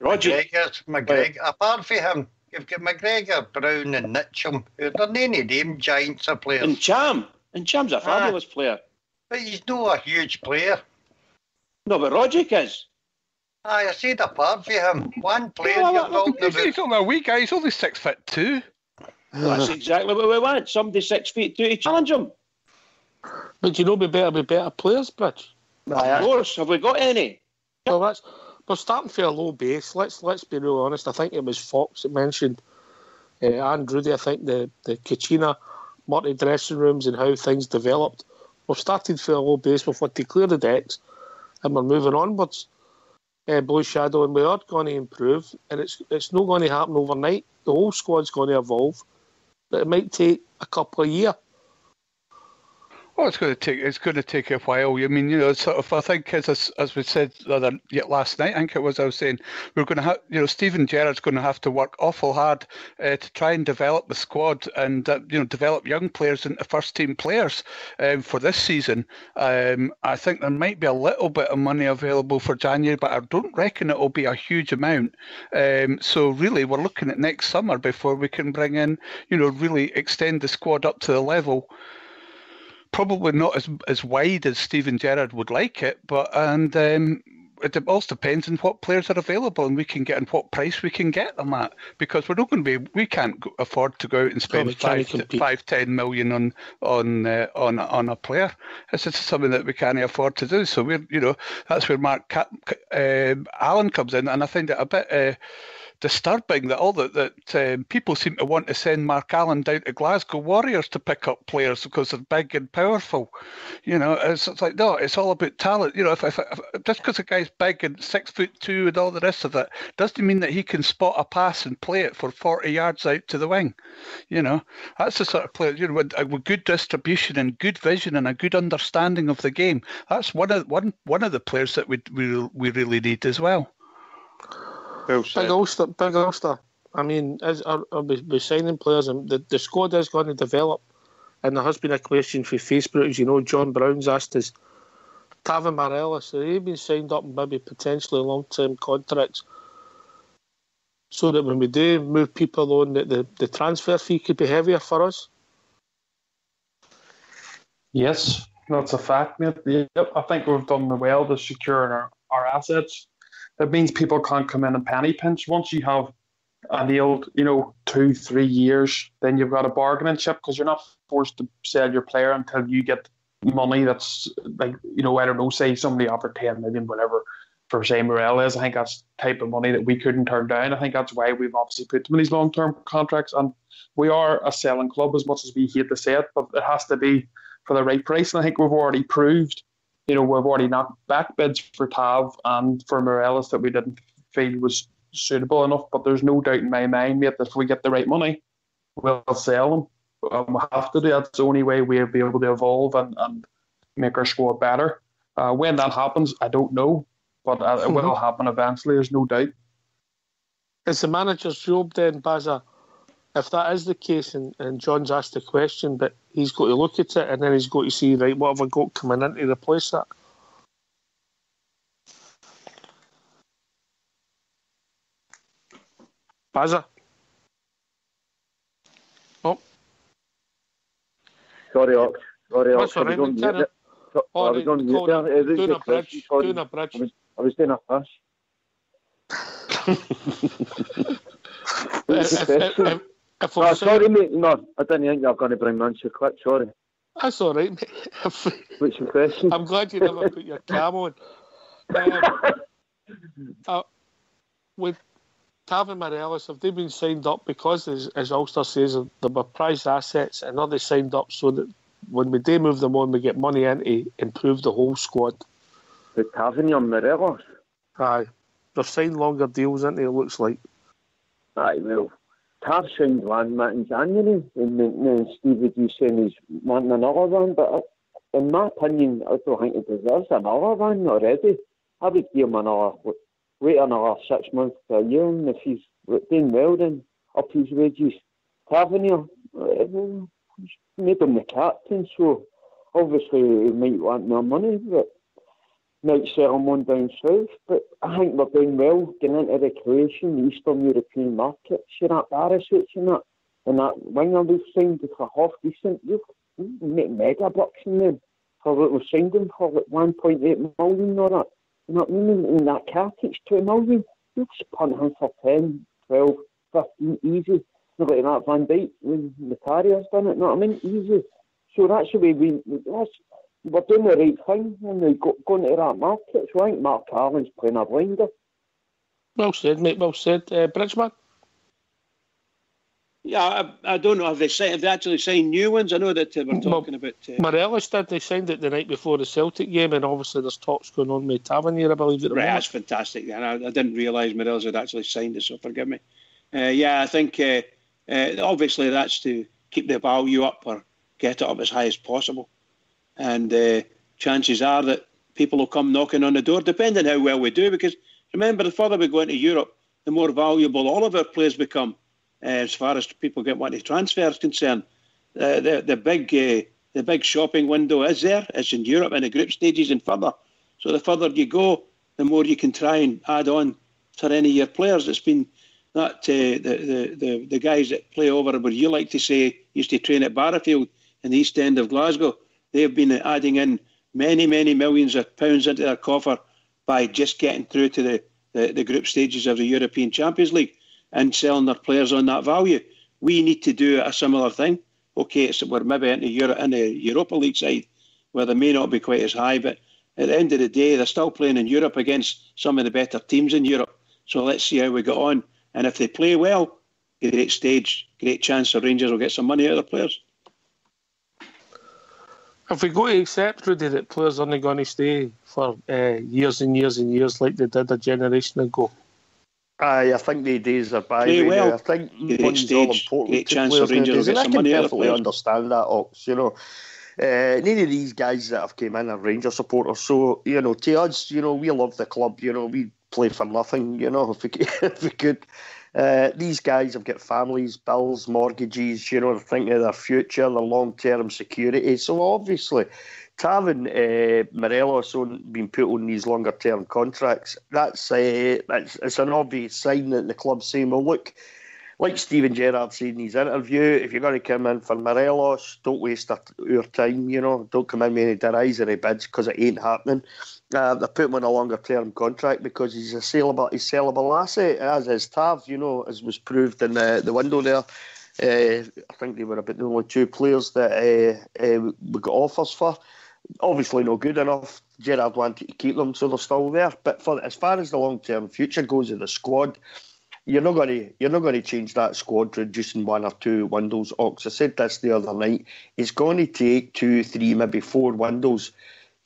McGregor. Apart from him, you've got McGregor, Brown and Mitchell. They're not any of them giants of players. And Cham's a fabulous player. But he's not a huge player. No, but Rodgik is. I said apart from him, one player He's only a wee guy, he's only 6'2". Well, that's exactly what we want. Somebody 6'2" to challenge him. But you know we better be better players, Bridge. Of course. Have we got any? Well, we're starting for a low base. Let's be real honest. I think it was Fox that mentioned, and Rudy, I think the Kachina multi-dressing rooms and how things developed. We've started for a low base. We've had to clear the decks and we're moving onwards. Blue Shadow, and we are going to improve, and it's not going to happen overnight. The whole squad's going to evolve, but it might take a couple of years. Oh, it's going to take a while. I mean, sort of. I think as we said last night, I think it was. I was saying we're going to have, Stephen Gerrard's going to have to work awful hard to try and develop the squad and develop young players into first team players for this season. I think there might be a little bit of money available for January, but I don't reckon it will be a huge amount. So really, we're looking at next summer before we can bring in, really extend the squad up to the level. Probably not as wide as Stephen Gerrard would like it, but it also depends on what players are available and we can get and what price we can get them at, because we can't afford to go out and spend 5-10 million on a player. It's just something that we can't afford to do. So that's where Mark Allen comes in, and I find it a bit disturbing that people seem to want to send Mark Allen down to Glasgow Warriors to pick up players because they're big and powerful. It's like, no, it's all about talent. If just because a guy's big and 6'2" and all the rest of it doesn't mean that he can spot a pass and play it for 40 yards out to the wing. That's the sort of player with good distribution and good vision and a good understanding of the game. That's one of the players that we really need as well. Big Ulster. I mean, I'll be signing players, and the squad is going to develop. And there has been a question for Facebook, as John Brown's asked us. Tavin Morelos, they've been signed up and maybe potentially long-term contracts, so that when we do move people on, the transfer fee could be heavier for us. Yes, that's a fact, mate. Yep, I think we've done well to secure our assets. It means people can't come in and penny pinch. Once you have a nailed, 2-3 years, then you've got a bargaining chip, because you're not forced to sell your player until you get money that's like, I don't know, say somebody offered 10 million, whatever, for say Morelos. I think that's the type of money that we couldn't turn down. I think that's why we've obviously put them in these long-term contracts, and we are a selling club as much as we hate to say it, but it has to be for the right price. And I think we've already proved, we've already knocked back bids for Tav and for Morelos that we didn't feel was suitable enough. But there's no doubt in my mind, mate, that if we get the right money, we'll sell them. We have to do that. That's the only way we'll be able to evolve and make our squad better. When that happens, I don't know, but it will happen eventually, there's no doubt. It's the manager's job then, Bazza, if that is the case, and John's asked the question, but he's got to look at it and then he's got to see, right, what have I got coming in to replace that? Bazza? Oh. Sorry, Ox. That's all right, doing a bridge. I was doing a pass. Sorry, mate. No, I didn't think you were going to bring me on so quick. Sorry. That's all right, mate. What's your question? I'm glad you never put your cam on. With Tavin Morelos, have they been signed up because, as Ulster says, they were prized assets, and are they signed up so that when we do move them on, we get money in to improve the whole squad? With Tavin and Morelos? Aye. They've signed longer deals, ain't they, it looks like? Aye, well, Tav signed one in January, and then Stevie D saying he's wanting another one, but in my opinion, I don't think he deserves another one already. I would give him wait another 6 months to a year, and if he's doing well, then up his wages. Tavernier, made him the captain, so obviously he might want more money, but might sell him on down south. But I think we're doing well, getting into recreation, the Eastern European market. See that Barisic and that winger we've signed for half decent. You make mega bucks in them for what we've signed him for, like 1.8 million or that. You know what I mean? And that Katic, 2 million. You just punt him for 10, 12, 15, easy. Not like that Van Dijk when the Carrier's done it, you know what I mean? Easy. So that's the way we're doing the right thing when we go into that market. So I think Mark Allen's playing a blinder. Well said, mate, well said. Bridgeman? Yeah, I don't know. Have they actually signed new ones? I know that we're talking about... Morelos did. They signed it the night before the Celtic game, and obviously there's talks going on with Tavernier, I believe. Right, that's fantastic. And I didn't realise Morelos had actually signed it, so forgive me. Yeah, I think obviously that's to keep the value up or get it up as high as possible. and chances are that people will come knocking on the door, depending how well we do. Because remember, the further we go into Europe, the more valuable all of our players become, as far as people get wanting transfers concerned. The big shopping window is there. It's in Europe in the group stages and further. So the further you go, the more you can try and add on to any of your players. It's been that the guys that play over where you like to say used to train at Barrafield in the East End of Glasgow. They've been adding in many millions of pounds into their coffer by just getting through to the group stages of the European Champions League and selling their players on that value. We need to do a similar thing. Okay, we're maybe in the Europa League side where they may not be quite as high, but at the end of the day, they're still playing in Europe against some of the better teams in Europe. So let's see how we get on. And if they play well, great stage, great chance the Rangers will get some money out of their players. If we go to accept, Rudy, that players aren't going to stay for years and years and years like they did a generation ago. I think the days are by. Well, I think money's all important. Great chance the Rangers will get some money out of their players. I can perfectly understand that, Ox. None of these guys that have came in are Rangers supporters. So, to us, we love the club. We play for nothing, if we could. These guys have got families, bills, mortgages, they're thinking of their future, their long-term security. So obviously, Tav and Morelos being put on these longer-term contracts, it's an obvious sign that the club's saying, well, look, like Steven Gerrard said in his interview, if you're going to come in for Morelos, don't waste our time, don't come in with any derisory bids because it ain't happening. They put him on a longer-term contract because he's a sellable asset, as is Tav, as was proved in the window there. I think they were about the only two players that we got offers for. Obviously not good enough. Gerrard wanted to keep them, so they're still there. But as far as the long-term future goes of the squad, you're not going to change that squad reducing one or two windows. Ox, I said this the other night. It's going to take 2, 3, maybe 4 windows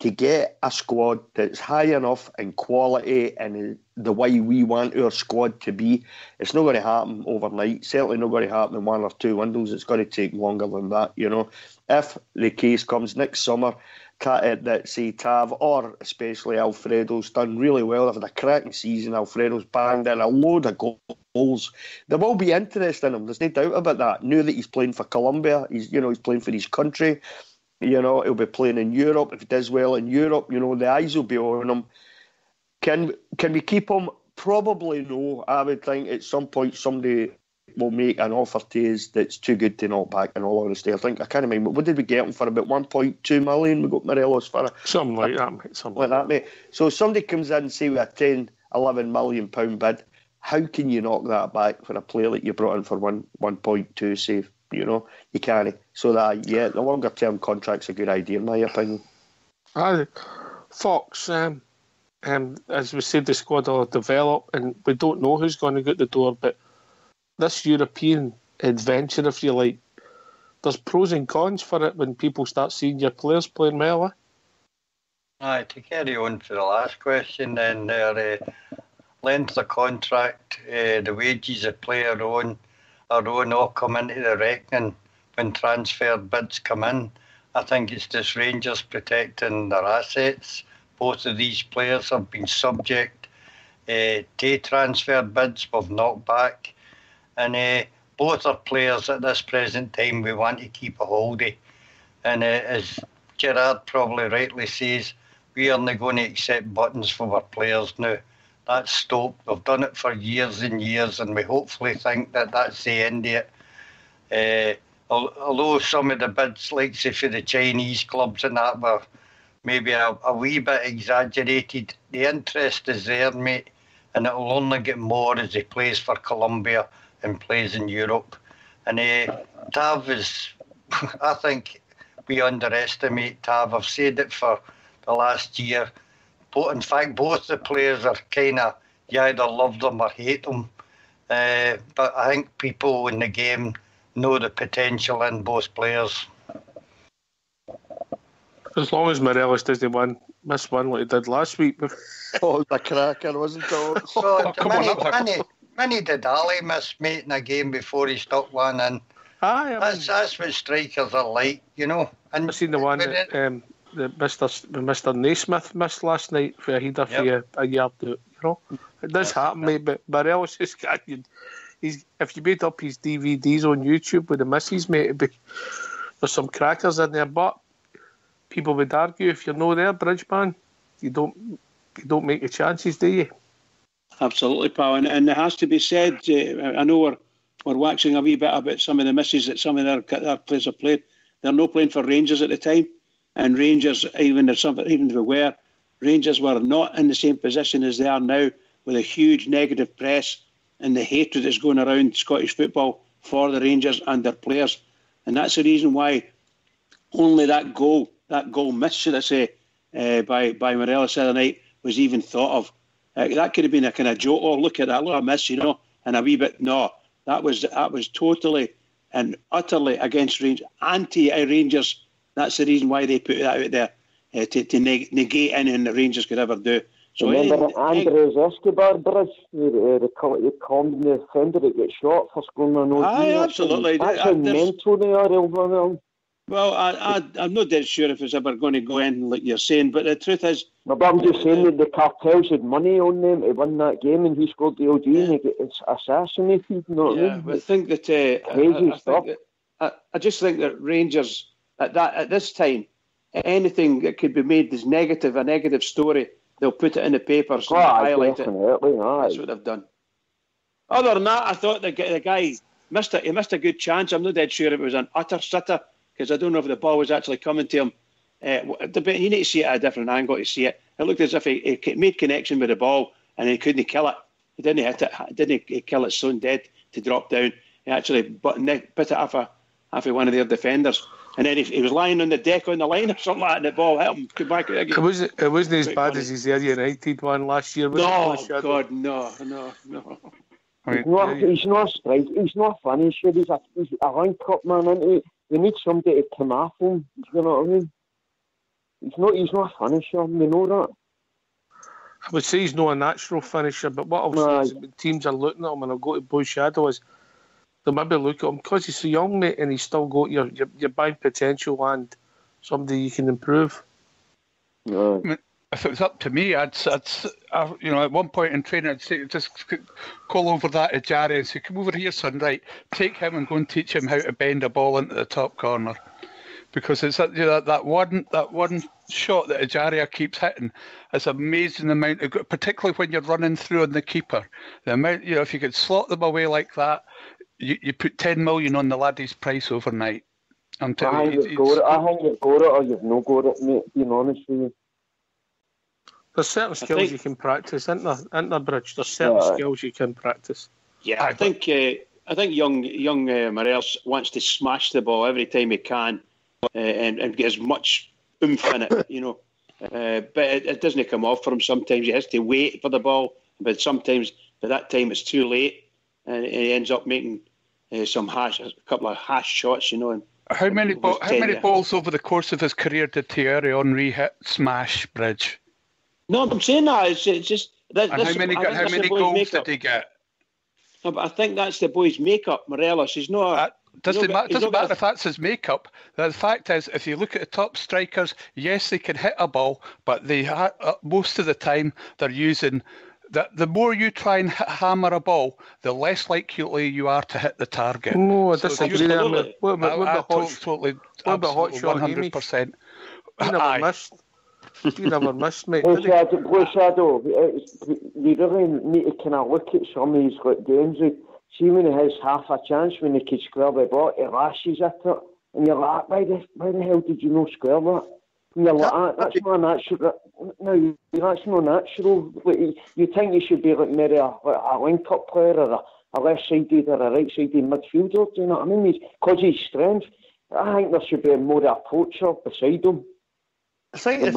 to get a squad that's high enough in quality and the way we want our squad to be. It's not going to happen overnight. Certainly not going to happen in 1 or 2 windows. It's going to take longer than that. If the case comes next summer, that say Tav or especially Alfredo's done really well. They've had a cracking season. Alfredo's banged in a load of goals. There will be interest in him. There's no doubt about that. Now that he's playing for Colombia, he's playing for his country. He'll be playing in Europe. If he does well in Europe, the eyes will be on him. Can we keep him? Probably no. I would think at some point somebody will make an offer to us that's too good to knock back, in all honesty. I can't remember. What did we get him for? About 1.2 million? We got Morelos for something like that, mate. Something like that, mate. So if somebody comes in and say with a 10, 11 million pound bid, how can you knock that back for a player that you brought in for 1.2 save? You can't. So the longer term contract's a good idea in my opinion. Fox, as we said, the squad will develop and we don't know who's going to get the door, but this European adventure, if you like, there's pros and cons for it when people start seeing your players playing well. Aye, to carry on for the last question, then their length of contract, the wages a player on all come into the reckoning when transfer bids come in. I think it's just Rangers protecting their assets. Both of these players have been subject to transfer bids with knockback. And both are players at this present time we want to keep a hold of. And as Gerrard probably rightly says, we are not going to accept buttons from our players now. That's stopped. We've done it for years and years, and we hopefully think that that's the end of it. Although some of the bids, like say for the Chinese clubs and that, were maybe a wee bit exaggerated, the interest is there, mate, and it will only get more as he plays for Colombia and plays in Europe. And Tav is, I think we underestimate Tav. I've said it for the last year. In fact, both the players are kind of, you either love them or hate them. But I think people in the game know the potential in both players. As long as Morelos doesn't miss one like he did last week. Oh, the cracker, wasn't it? So, Many did Ali miss, mate, in a game before he stuck one in. That's what strikers are like, And I've seen the one that Mr. Naismith missed last night for a header for a yard out. You know, it does happen, mate. But Morelos is if you made up his DVDs on YouTube with the misses, mate, there's some crackers in there. But people would argue if you're not there, Bridgeman, you don't make your chances, do you? Absolutely, pal. And it has to be said. I know we're waxing a wee bit about some of the misses that some of their players have played. They're not playing for Rangers at the time, and Rangers, even if they were, Rangers were not in the same position as they are now, with a huge negative press and the hatred that's going around Scottish football for the Rangers and their players. And that's the reason why only that goal missed, should I say, by Morelos the other night was even thought of. That could have been a kind of joke. Oh, look at that little miss, and a wee bit. No, that was totally and utterly against Rangers, anti-Rangers. That's the reason why they put that out there to negate anything the Rangers could ever do. So remember Andres Escobar Bridge, the comedy defender that got shot for scoring an OG. Aye, absolutely. That's how mental they are, Elvermel. Well, I'm not dead sure if it's ever going to go in like you're saying, but the truth is... No, but I'm just saying that the cartels had money on them to win that game, and he scored the OG and he got assassinated. You know what I mean? I think that... Crazy stuff. I just think that Rangers, at this time, anything that could be made as a negative story, they'll put it in the papers and highlight it. That's what they've done. Other than that, I thought the guy missed it. He missed a good chance. I'm not dead sure if it was an utter sitter, because I don't know if the ball was actually coming to him. But you need to see it at a different angle to see it. It looked as if he made connection with the ball and he couldn't kill it. He didn't hit it. Didn't kill it so dead to drop down. He actually bit it off of one of their defenders. And then he was lying on the deck on the line or something like that, and the ball hit him. Come back again. It wasn't as bad as his United one last year. No, God, no. He's not a striker. He's not a finisher. He's a link-up man, isn't he? We need somebody to come after him. You know what I mean? He's not a finisher. We know that. I would say he's not a natural finisher, but what I'll say is when teams are looking at him, and I'll go to Boy Shadow, is they'll maybe look at him because he's so young, mate, and he's still got your buying potential and somebody you can improve. No. I mean, if it was up to me, I'd at one point in training, I'd say just call over that to Jarry and say, "Come over here, son, right? Take him and go and teach him how to bend a ball into the top corner." Because it's that one shot that Ajaria keeps hitting is amazing amount of, particularly when you're running through on the keeper. The amount, if you could slot them away like that, you put 10 million on the laddie's price overnight. I'm telling you. I think you've got it or you've not got it, mate, being honest with you. There's certain skills you can practice, isn't there, Bridge? There's certain skills you can practice. Yeah, I think young Morelos wants to smash the ball every time he can and get as much oomph in it, But it doesn't come off for him sometimes. He has to wait for the ball, but sometimes by that time it's too late and he ends up making a couple of hash shots, And how many balls over the course of his career did Thierry Henry hit smash, Bridge? No, I'm saying that it's just. And how many goals did he get? No, but I think that's the boy's makeup. Morelos, he's not. Doesn't matter if that's his makeup. The fact is, if you look at the top strikers, yes, they can hit a ball, but most of the time they're using. The more you try and hammer a ball, the less likely you are to hit the target. No, I disagree. What about totally 100%. You never missed, mate. Boy Shadow, you really need to kind of look at some of these games. See when he has half a chance, when he can square the ball, he lashes at it, and you're like, why the hell did you not square that? And you're like, that's not natural. No, that's not natural. You think you should be like maybe a link-up player or a left-sided or a right-sided midfielder, do you know what I mean? Because he's strength. I think there should be more of a poacher beside him. I think if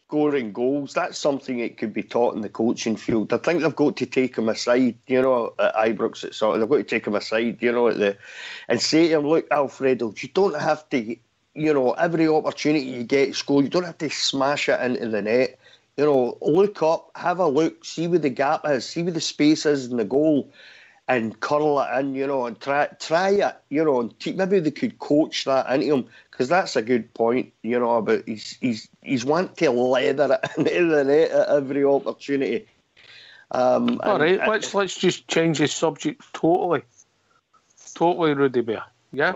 scoring goals, that's something that could be taught in the coaching field. I think they've got to take him aside, at Ibrox. They've got to take him aside, and say to him, look, Alfredo, you don't have to, every opportunity you get to score, you don't have to smash it into the net. Look up, have a look, see where the gap is, see where the space is in the goal, and curl it in, and try it, and maybe they could coach that into him, because that's a good point, you know, about he's want to leather it into the net at every opportunity. All right, let's just change the subject totally, Rudy Bear. Yeah.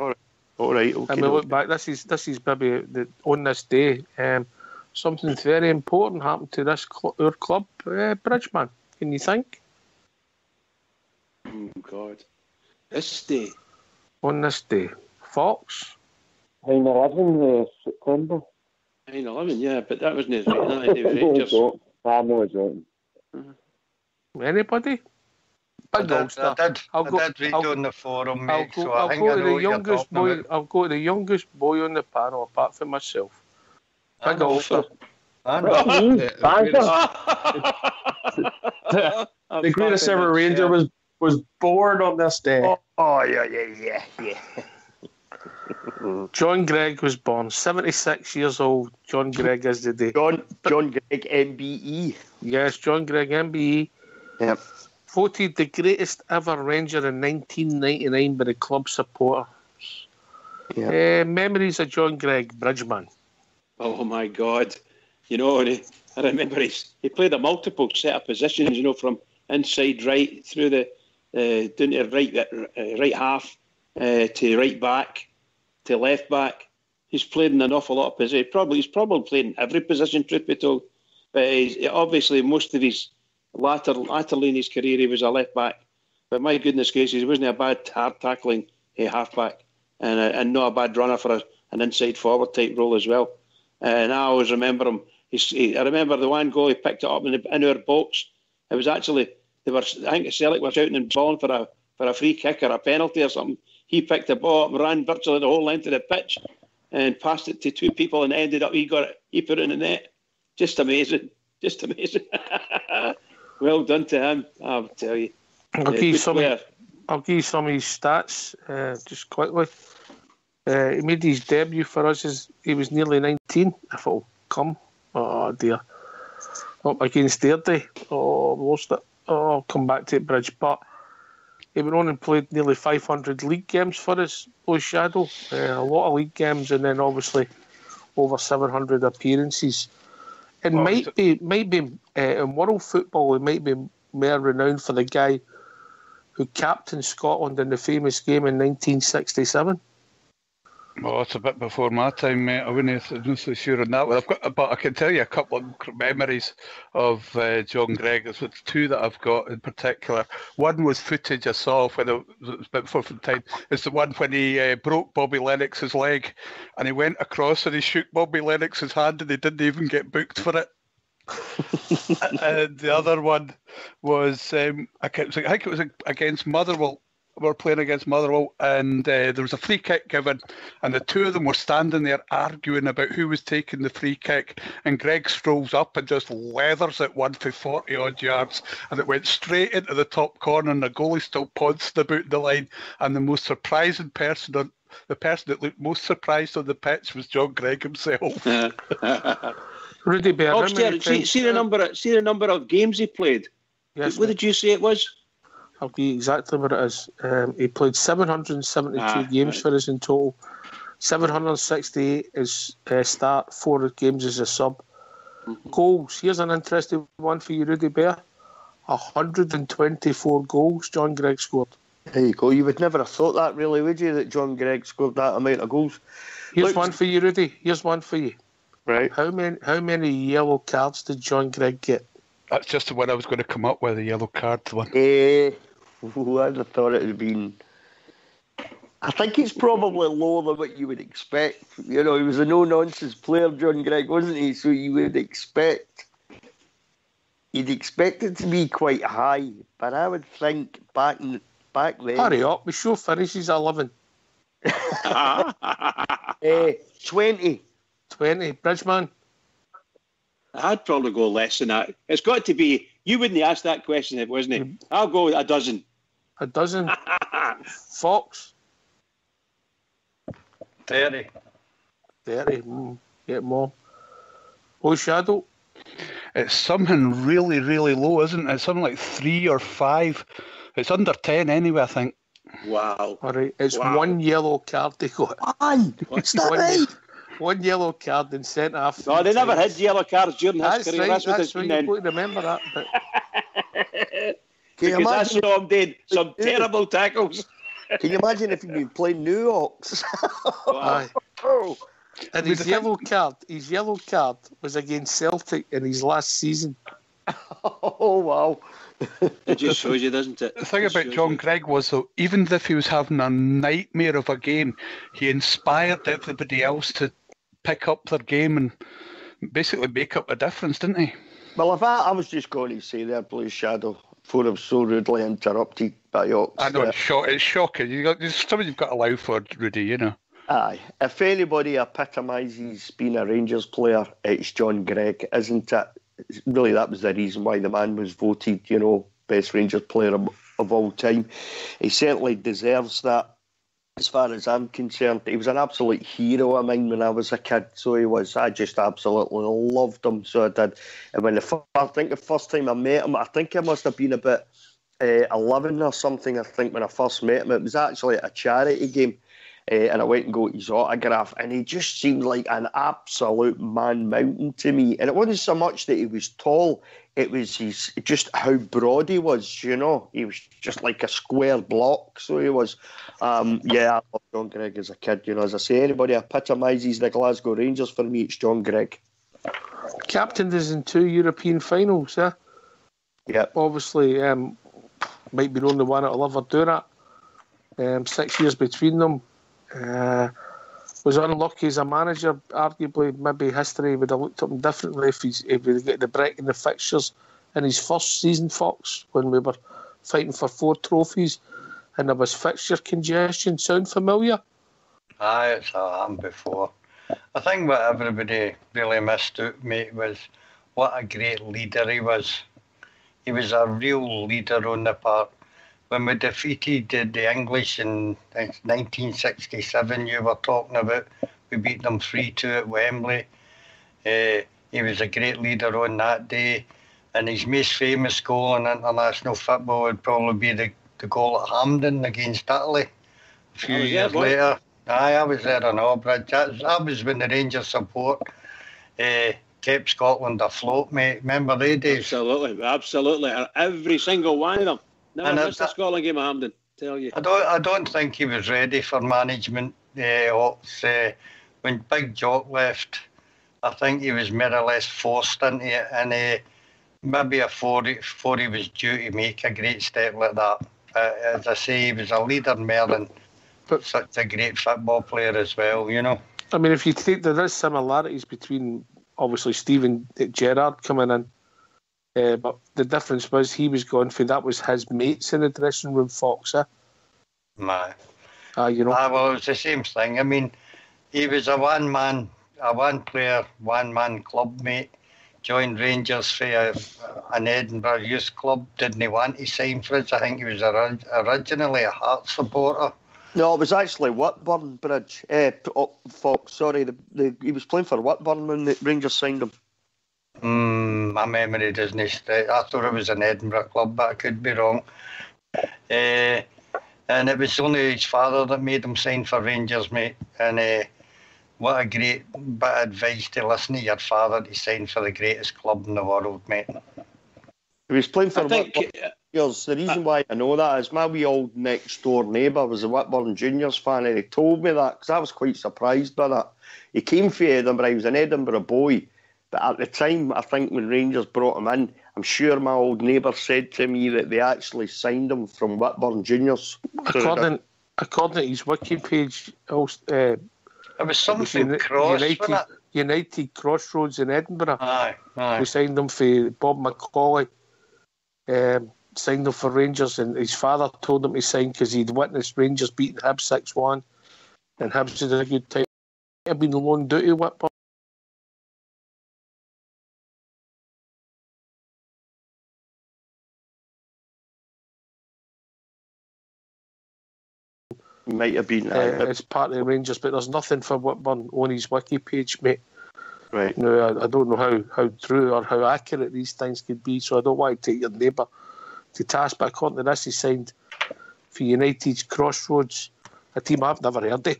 All right. Okay. And we look back. This is maybe on this day. Something very important happened to this our club, Bridgeman. Can you think? Oh God, this day. On this day, Fox. 9/11 September. 9/11, yeah, but that wasn't his right. They were Rangers. I know it's right. Anybody? I did read on the forum, mate, I think I know what you're talking about. I'll go to the youngest boy on the panel, apart from myself. Big Ulster. The greatest ever Ranger was born on this day. Oh yeah. John Greig was born, 76 years old. John Greig is the day. John Greig, MBE. Yes, John Greig, MBE. Yep. Voted the greatest ever Ranger in 1999 by the club supporters. Yep. Memories of John Greig, Bridgeman. Oh my God. You know, I remember he played a multiple set of positions, you know, from inside right through the down to right half to right back to left back. He's played in an awful lot of positions. He's probably played in every position, truth be told. But obviously most of his latterly in his career he was a left back. But my goodness gracious, he wasn't a bad hard tackling half back and not a bad runner for an inside forward type role as well. And I always remember him. I remember the one goal he picked it up in our box. It was actually I think Celtic were shouting and bawling for a free kick or a penalty or something. He picked the ball up and ran virtually the whole length of the pitch and passed it to two people and ended up he put it in the net. Just amazing. Well done to him, I'll tell you. I'll give you some of his stats just quickly. He made his debut for us as he was nearly 19, if it'll come. Oh dear. Up against Derby. Oh, lost it. Oh, I'll come back to it, Bridge. But he went on and played nearly 500 league games for us, Blue Shadow. A lot of league games, and then obviously over 700 appearances. It might be in world football, it might be more renowned for the guy who captained Scotland in the famous game in 1967. Well, it's a bit before my time, mate. I'm not so sure on that one. But I can tell you a couple of memories of John Greig. There's two that I've got in particular. One was footage I saw when it was a bit before the time. It's the one when he broke Bobby Lennox's leg, and he went across and he shook Bobby Lennox's hand, and he didn't even get booked for it. And the other one was I think it was against Motherwell. We were playing against Motherwell, and there was a free kick given, and the two of them were standing there arguing about who was taking the free kick, and Greg strolls up and just leathers it one for 40 odd yards, and it went straight into the top corner, and the goalie still ponced about the line, and the most surprising person, the person that looked most surprised on the pitch was John Greig himself. Rudy Bear, see the number of games he played. Yes, what did you say it was? I'll give you exactly what it is. He played 772 games for us in total. 768 is start, 4 games as a sub. Mm-hmm. Goals. Here's an interesting one for you, Rudy Bear. 124 goals John Greig scored. There you go. You would never have thought that, really, would you, that John Greig scored that amount of goals? Here's one for you, Rudy. Here's one for you. Right. How many yellow cards did John Greig get? That's just the one I was going to come up with, the yellow card one. I'd have thought it would have been... I think it's probably lower than what you would expect. You know, he was a no-nonsense player, John Greig, wasn't he? So you would expect... You'd expect it to be quite high. But I would think back then... Hurry up, the show finishes at 11. 20. 20. Bridgeman? I'd probably go less than that. It's got to be... You wouldn't ask that question, if wasn't it? I'll go a dozen. A dozen? Fox? 30. 30. Get more. Blue Shadow? It's something really, really low, isn't it? It's something like 3 or 5. It's under 10 anyway, I think. Wow. All right, it's Wow. one yellow card they got. Aye, is that right? One yellow card and sent off. No, they never had yellow cards during his That's career. right. That's what That's it's right. been You've then. got to remember that. But Because I saw him did some terrible tackles. Can you imagine if he'd been playing New Yorks? aye. Oh. And his yellow card was against Celtic in his last season. Oh, wow. It just shows you, doesn't it? The thing Just about shows John you. Greig was, though, even if he was having a nightmare of a game, he inspired everybody else to pick up their game and basically make up a difference, didn't he? Well, if I was just going to say there, Blue Shadow, before I was so rudely interrupted by Ox. I know, it's shocking. There's something you've got to allow for, Rudy, you know. Aye. If anybody epitomises being a Rangers player, it's John Greig, isn't it? Really, that was the reason why the man was voted, best Rangers player of all time. He certainly deserves that. As far as I'm concerned, he was an absolute hero of mine when I was a kid. So he was. I just absolutely loved him. So I did. And when I think the first time I met him, I think I must have been about 11 or something. I think when I first met him, it was actually at a charity game. And I went and got his autograph, and he just seemed like an absolute man mountain to me. And it wasn't so much that he was tall, it was just how broad he was, He was just like a square block, so he was. I love John Greig as a kid, As I say, anybody epitomises the Glasgow Rangers for me, it's John Greig. Captained us in 2 European finals, yeah? Yep. Obviously, might be the only one that'll ever do that. 6 years between them. Was unlucky as a manager. Arguably, maybe history would have looked at him differently if he'd get the break in the fixtures in his first season, Fox, when we were fighting for 4 trophies and there was fixture congestion. Sound familiar? Aye, it's happened before. I think what everybody really missed out, mate, was what a great leader he was. He was a real leader on the park. When we defeated the English in 1967, you were talking about, we beat them 3-2 at Wembley. He was a great leader on that day. And his most famous goal in international football would probably be the goal at Hampden against Italy a few years later. Aye, I was there on Albridge. That was when the Rangers support kept Scotland afloat, mate. Remember they days? Absolutely. Every single one of them. Never missed a Scotland game at Hampden, tell you. I don't think he was ready for management. When Big Jock left, I think he was more or less forced into it, and maybe before he was due to make a great step like that. As I say, he was a leader more than such a great football player as well, I mean, if you take, there is similarities between, obviously, Steven Gerrard coming in. But the difference was he was going for, that was his mates in the dressing room, Fox, eh? Well, it was the same thing. I mean, he was a one-player, one-man club, mate. Joined Rangers for an Edinburgh youth club. Didn't he want to sign for us? I think he was originally a Hearts supporter. No, it was actually Whitburn, Bridge. Fox, sorry. He was playing for Whitburn when the Rangers signed him. My memory doesn't stay. I thought it was an Edinburgh club, but I could be wrong. And it was only his father that made him sign for Rangers, mate. And what a great bit of advice to listen to your father to sign for the greatest club in the world, mate. He was playing for Whitburn Juniors. The reason why I know that is my wee old next door neighbour was a Whitburn Juniors fan, and he told me that because I was quite surprised by that. He came from Edinburgh, he was an Edinburgh boy. But at the time, I think when Rangers brought him in, I'm sure my old neighbour said to me that they actually signed him from Whitburn Juniors. According to his wiki page, it was something United Crossroads in Edinburgh. Aye. We signed him for Bob Macaulay. Signed him for Rangers, and his father told him to sign because he'd witnessed Rangers beating Hibs 6-1, and Hibs had a good time. He'd been loaned out to Whitburn. Might have been it's part of the Rangers, but there's nothing for Whitburn on his wiki page, mate. Right. No, I don't know how true or how accurate these things could be, so I don't want to take your neighbour to task. But according to this, he signed for United's Crossroads, a team I've never heard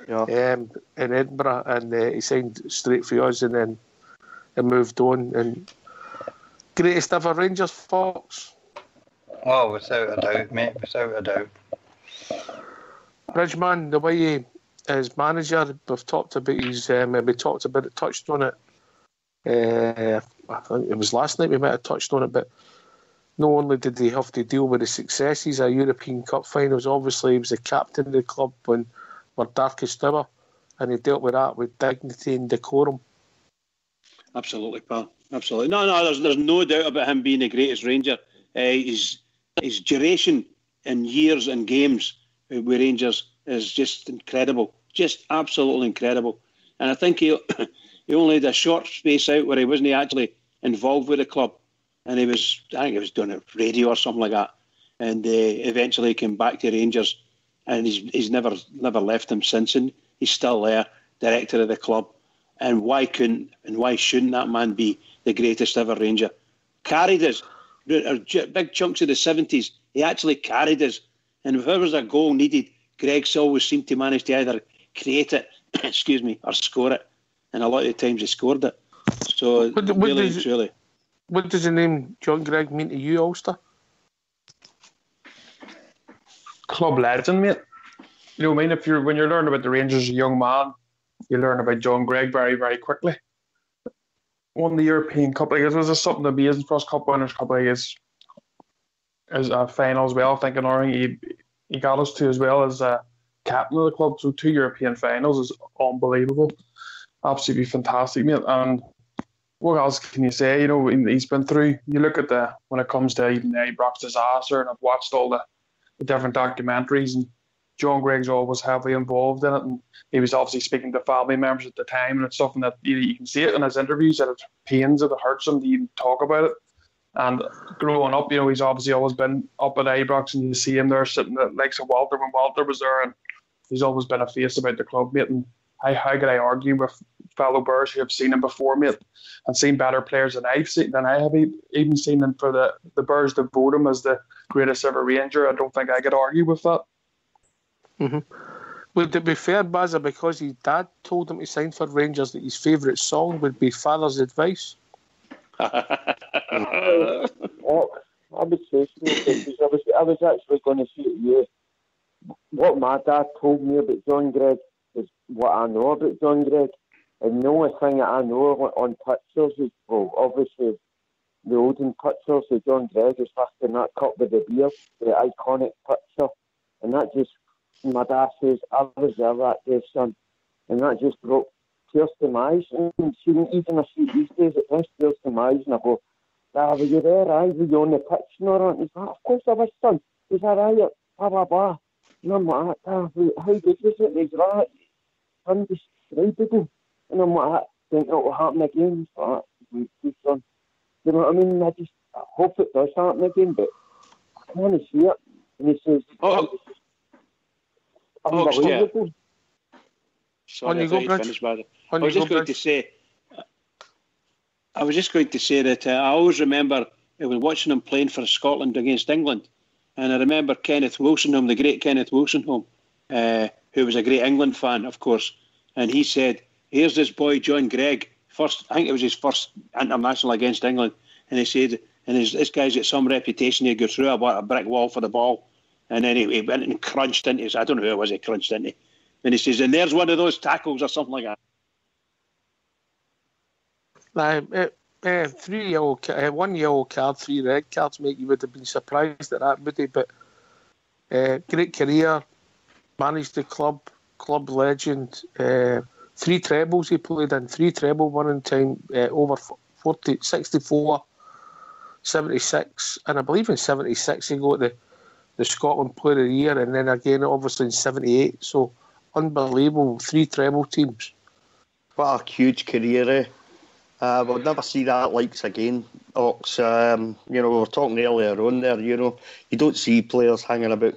of, in Edinburgh, and he signed straight for us, and then he moved on. And greatest ever Rangers, Fox? Oh, without a doubt, mate, without a doubt. Bridgeman, the way he is manager, we've talked about his, we talked about it, touched on it. I think it was last night we might have touched on it, but not only did he have to deal with the successes of European Cup finals, obviously he was the captain of the club when we're darkest hour, and he dealt with that with dignity and decorum. Absolutely, pal. Absolutely. No, there's no doubt about him being the greatest Ranger. His duration in years and games with Rangers is just incredible. Just absolutely incredible. And I think he only had a short space out where he wasn't actually involved with the club. And I think he was doing it radio or something like that. And eventually came back to Rangers, and he's never left them since. And he's still there, director of the club. And why shouldn't that man be the greatest ever Ranger? Carried us. Big chunks of the 70s, he actually carried us. And if there was a goal needed, Greig always seemed to manage to either create it, or score it. And a lot of the times he scored it. So, truly. What does the name John Greig mean to you, Ulster? Club legend, mate. You know what I mean? When you're learning about the Rangers as a young man, you learn about John Greig very, very quickly. Won the European Cup. It was something amazing for us. Cup Winners' Cup as a final as well. Thinking he got us to as well as captain of the club. So 2 European finals is unbelievable. Absolutely fantastic, mate. And what else can you say? You know, he's been through. You look at when it comes to even the Ibrox disaster, and I've watched all the different documentaries, and John Greig's always heavily involved in it, and he was obviously speaking to family members at the time, and it's something that you can see it in his interviews, that it pains it, hurts him to even talk about it. And growing up, you know, he's obviously always been up at Ibrox, and you see him there sitting at the likes of Walter when Walter was there, and he's always been a face about the club, mate. And how could I argue with fellow Bears who have seen him before, mate, and seen better players than I have even seen them for the Bears to vote him as the greatest ever Ranger. I don't think I could argue with that. Mm-hmm. Would it be fair, Bazza, because his dad told him to sign for Rangers, that his favourite song would be Father's Advice? I would say so, because I was actually going to say to you, what my dad told me about John Greig is what I know about John Greig. And the only thing that I know on pictures is, well, obviously the olden pictures of John Greig is lifting that cup with the beard, the iconic picture. And that just, my dad says, I was there that day, son. And that just brought tears to my eyes. And even I see these days, it brings tears to my eyes. And I go, Dad, were you there? Were you on the pitch? And he's like, of course I was, son. He's like, right, blah, blah, blah. And I'm like, Dad, how good was it? And he's like, undescribable. And I'm like, I think it will happen again. Son. You know what I mean? I hope it does happen again, but I want to see it. And he says, unbelievable. Sorry, I thought you'd finished, brother. I was just going to say that I always remember when watching him playing for Scotland against England, and I remember Kenneth Wilson, the great Kenneth Wilson, who was a great England fan, of course, and he said, here's this boy, John Greig, I think it was his first international against England, and he said, and this guy's got some reputation, he'd go through a brick wall for the ball, and then he went and crunched into, I don't know who it was he crunched into, and he says, and there's one of those tackles or something like that. 1 yellow card, 3 red cards, mate. You would have been surprised at that, would you? But great career, managed the club legend. 3 trebles he played in, 3 treble winning time, over 40, 64, 76, and I believe in 76 he got the Scotland Player of the Year, and then again obviously in 78. So unbelievable, 3 treble teams. What a huge career, eh? We'll never see that likes again, Ox. We were talking earlier on there, you don't see players hanging about,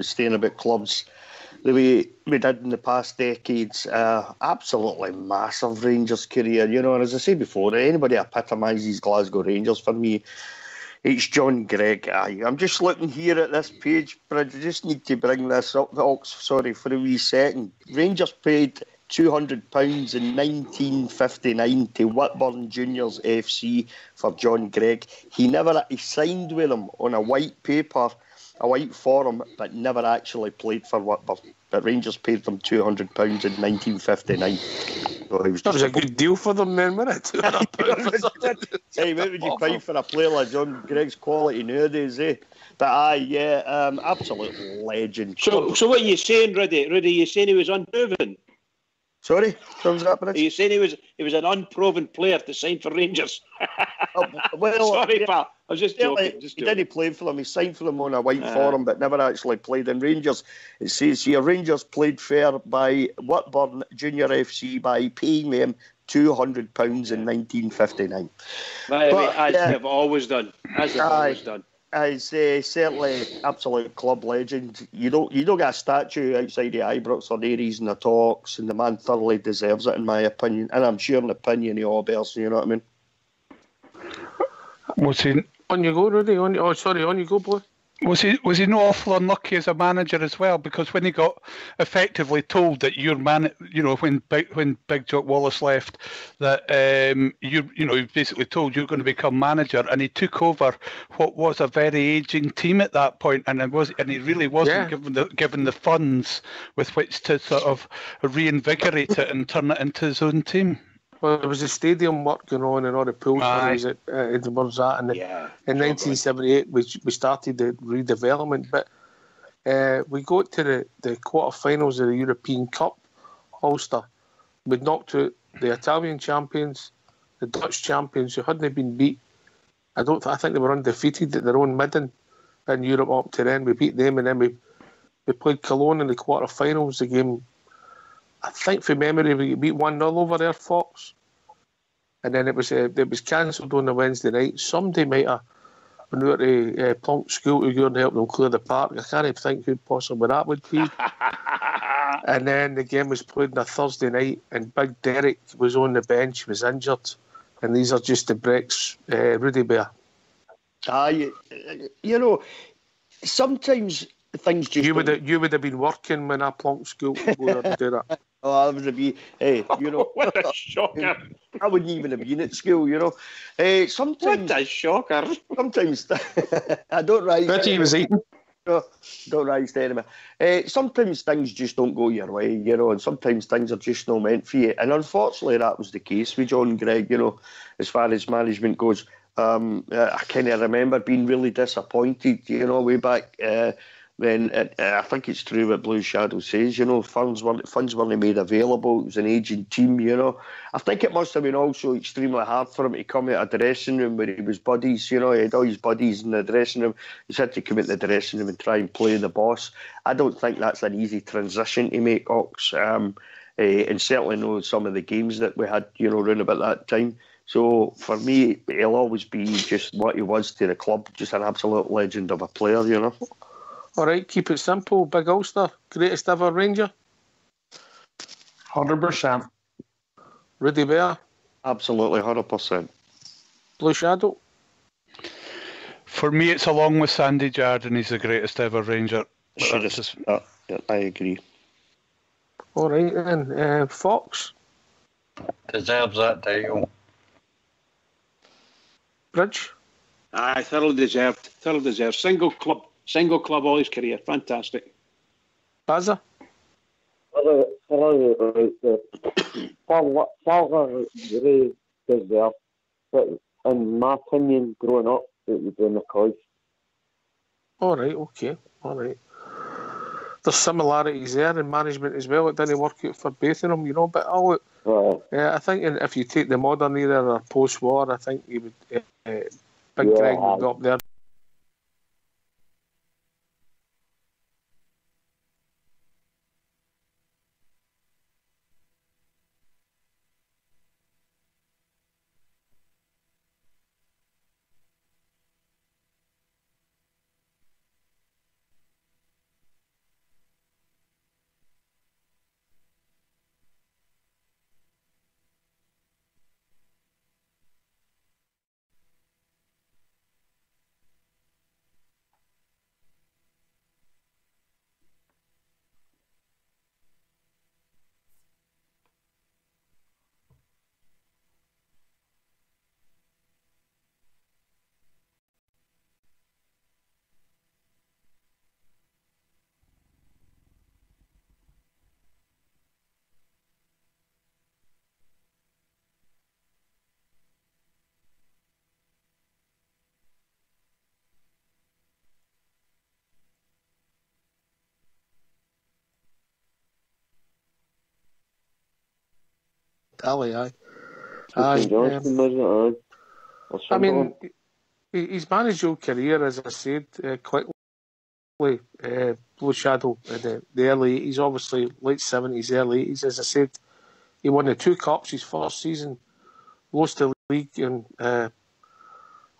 staying about clubs the way we did in the past decades. Absolutely massive Rangers career, and as I said before, anybody epitomises Glasgow Rangers for me. It's John Greig. Aye. I'm just looking here at this page, but I just need to bring this up. Sorry for a wee second. Rangers paid £200 in 1959 to Whitburn Juniors FC for John Greig. He signed with them on a white paper, a white form, but never actually played for Whitburn. But Rangers paid them £200 in 1959. So that was a good deal for them then, wasn't it? Hey, what would you pay for a player like John Greig's quality nowadays, eh? But absolute legend. So what are you saying, Ruddy? Ruddy, you saying he was unproven? Sorry, what was that, Bridge? Are you saying he was an unproven player to sign for Rangers? Well, sorry, pal. I was just joking. He didn't play for them. He signed for them on a white forum, but never actually played in Rangers. It says here, Rangers played fair by Whitburn Junior FC by paying them £200 in 1959. As they've always done. He's certainly absolute club legend. You don't get a statue outside the Ibrox for no reason at all, and the man thoroughly deserves it, in my opinion. And I'm sure an opinion of all bears, you know what I mean? Was he on you go, Rudy? On you go, boy. Was he not awful unlucky as a manager as well? Because when he got effectively told that when Big Jock Wallace left, that he basically told you're going to become manager, and he took over what was a very aging team at that point, and he really wasn't given the funds with which to sort of reinvigorate it and turn it into his own team. Well, there was a stadium work going on and all the pools where he was at Edinburgh's at. And in 1978, we started the redevelopment. But we got to the quarter-finals of the European Cup, Ulster. We knocked out the Italian champions, the Dutch champions, who hadn't been beat. I think they were undefeated at their own midden in Europe up to then. We beat them, and then we played Cologne in the quarter-finals. The game, I think, from memory, we beat 1-0 over there, Fox. And then it was cancelled on the Wednesday night. Somebody might have been out to Plonk School to go and help them clear the park. I can't even think who possibly that would be. And then the game was played on a Thursday night, and Big Derek was on the bench, was injured. And these are just the breaks, Rudy Bear. Sometimes things just... You would have been working when I Plonk School to go there to do that. Oh, I would have been, what a shocker. I wouldn't even have been at school, Sometimes... What a shocker. Sometimes... I don't rise... Bet he was eating. No, don't rise to anymore. Sometimes things just don't go your way, and sometimes things are just not meant for you. And unfortunately, that was the case with John Greig, as far as management goes. I kind of remember being really disappointed, way back... Then I think it's true what Blue Shadow says. Funds weren't made available. It was an aging team. I think it must have been also extremely hard for him to come out of the dressing room where he was buddies. He had all his buddies in the dressing room. He's had to come out the dressing room and try and play the boss. I don't think that's an easy transition to make, Ox. And certainly know some of the games that we had, around about that time. So for me, he'll always be just what he was to the club, just an absolute legend of a player. All right, keep it simple. Big Ulster, greatest ever Ranger? 100%. Rudy Bear? Absolutely, 100%. Blue Shadow? For me, it's along with Sandy Jardine. He's the greatest ever Ranger. I agree. All right, then. Fox? Deserves that title. Bridge? Aye, thoroughly deserved. Single club all his career. Fantastic. Bazza? Falga really deserved, but in my opinion, growing up, it would be McCoy. All right, okay. All right. There's similarities there in management as well. It didn't work out for both of them, but I think if you take the modern era or post-war, I think you would Big Greig would be up there. Daly, aye. St Johnston, wasn't it? Or I mean, Sunderland. he's managerial career, as I said, quickly. Blue Shadow in the early 80s, obviously late 70s, early 80s. As I said, he won the 2 cups his first season, lost the league, and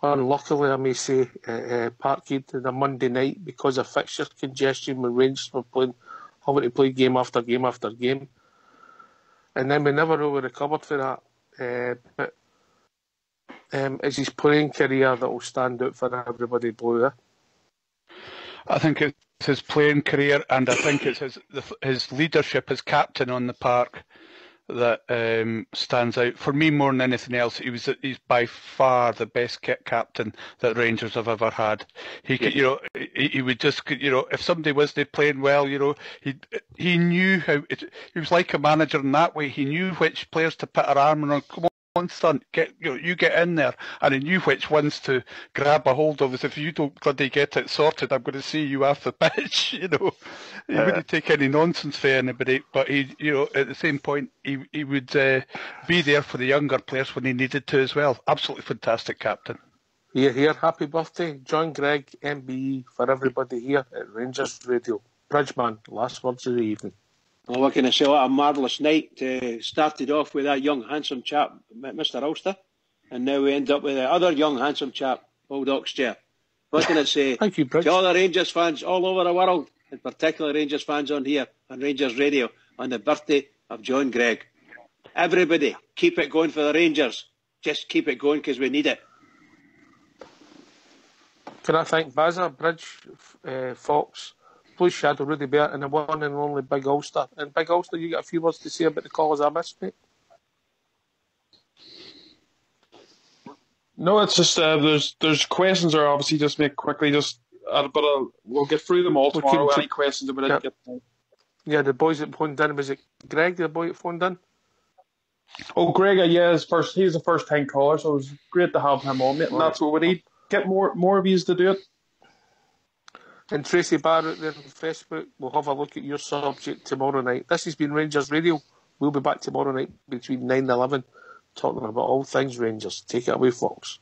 unluckily, I may say, Parkhead on a Monday night because of fixture congestion when Rangers were having to play game after game after game. And then we never really recovered for that. But it's his playing career that will stand out for everybody, Blue. I think it's his playing career, and I think it's his leadership as captain on the park that stands out for me more than anything else. He's by far the best captain that Rangers have ever had. He could, he would just, if somebody wasn't playing well, he knew how. He was like a manager in that way. He knew which players to put her arm on. Come on, son, you get in there, and he knew which ones to grab a hold of. As if you don't bloody get it sorted, I'm going to see you off the pitch. He wouldn't take any nonsense for anybody, but he, at the same point, he would be there for the younger players when he needed to as well. Absolutely fantastic captain. Here, happy birthday, John Greig, MBE, for everybody here at Rangers Radio. Bridgeman, last words of the evening. Well, what can I say? What a marvellous night. Started off with that young, handsome chap, Mr. Ulster, and now we end up with the other young, handsome chap, Old Oxchair. What can I say? Thank you, Bridge. To all the Rangers fans all over the world, in particular Rangers fans on here, on Rangers Radio, on the birthday of John Greig. Everybody, keep it going for the Rangers. Just keep it going because we need it. Can I thank Bazza, Bridge, Fox, Blue Shadow, Rudy Bear, and the one and only Big Ulster. And Big Ulster, you got a few words to say about the callers I missed, mate? No, it's just there's questions are obviously just make quickly we'll get through them all tomorrow. Any questions about it? Yeah, the boys that phoned in, was it Greg, the boy that phoned in? Oh, Greg, he's the first time caller, so it was great to have him on, mate. And that's what we need. Get more of yous to do it. And Tracy Barrett there on Facebook, we'll have a look at your subject tomorrow night. This has been Rangers Radio. We'll be back tomorrow night between 9 and 11, talking about all things Rangers. Take it away, folks.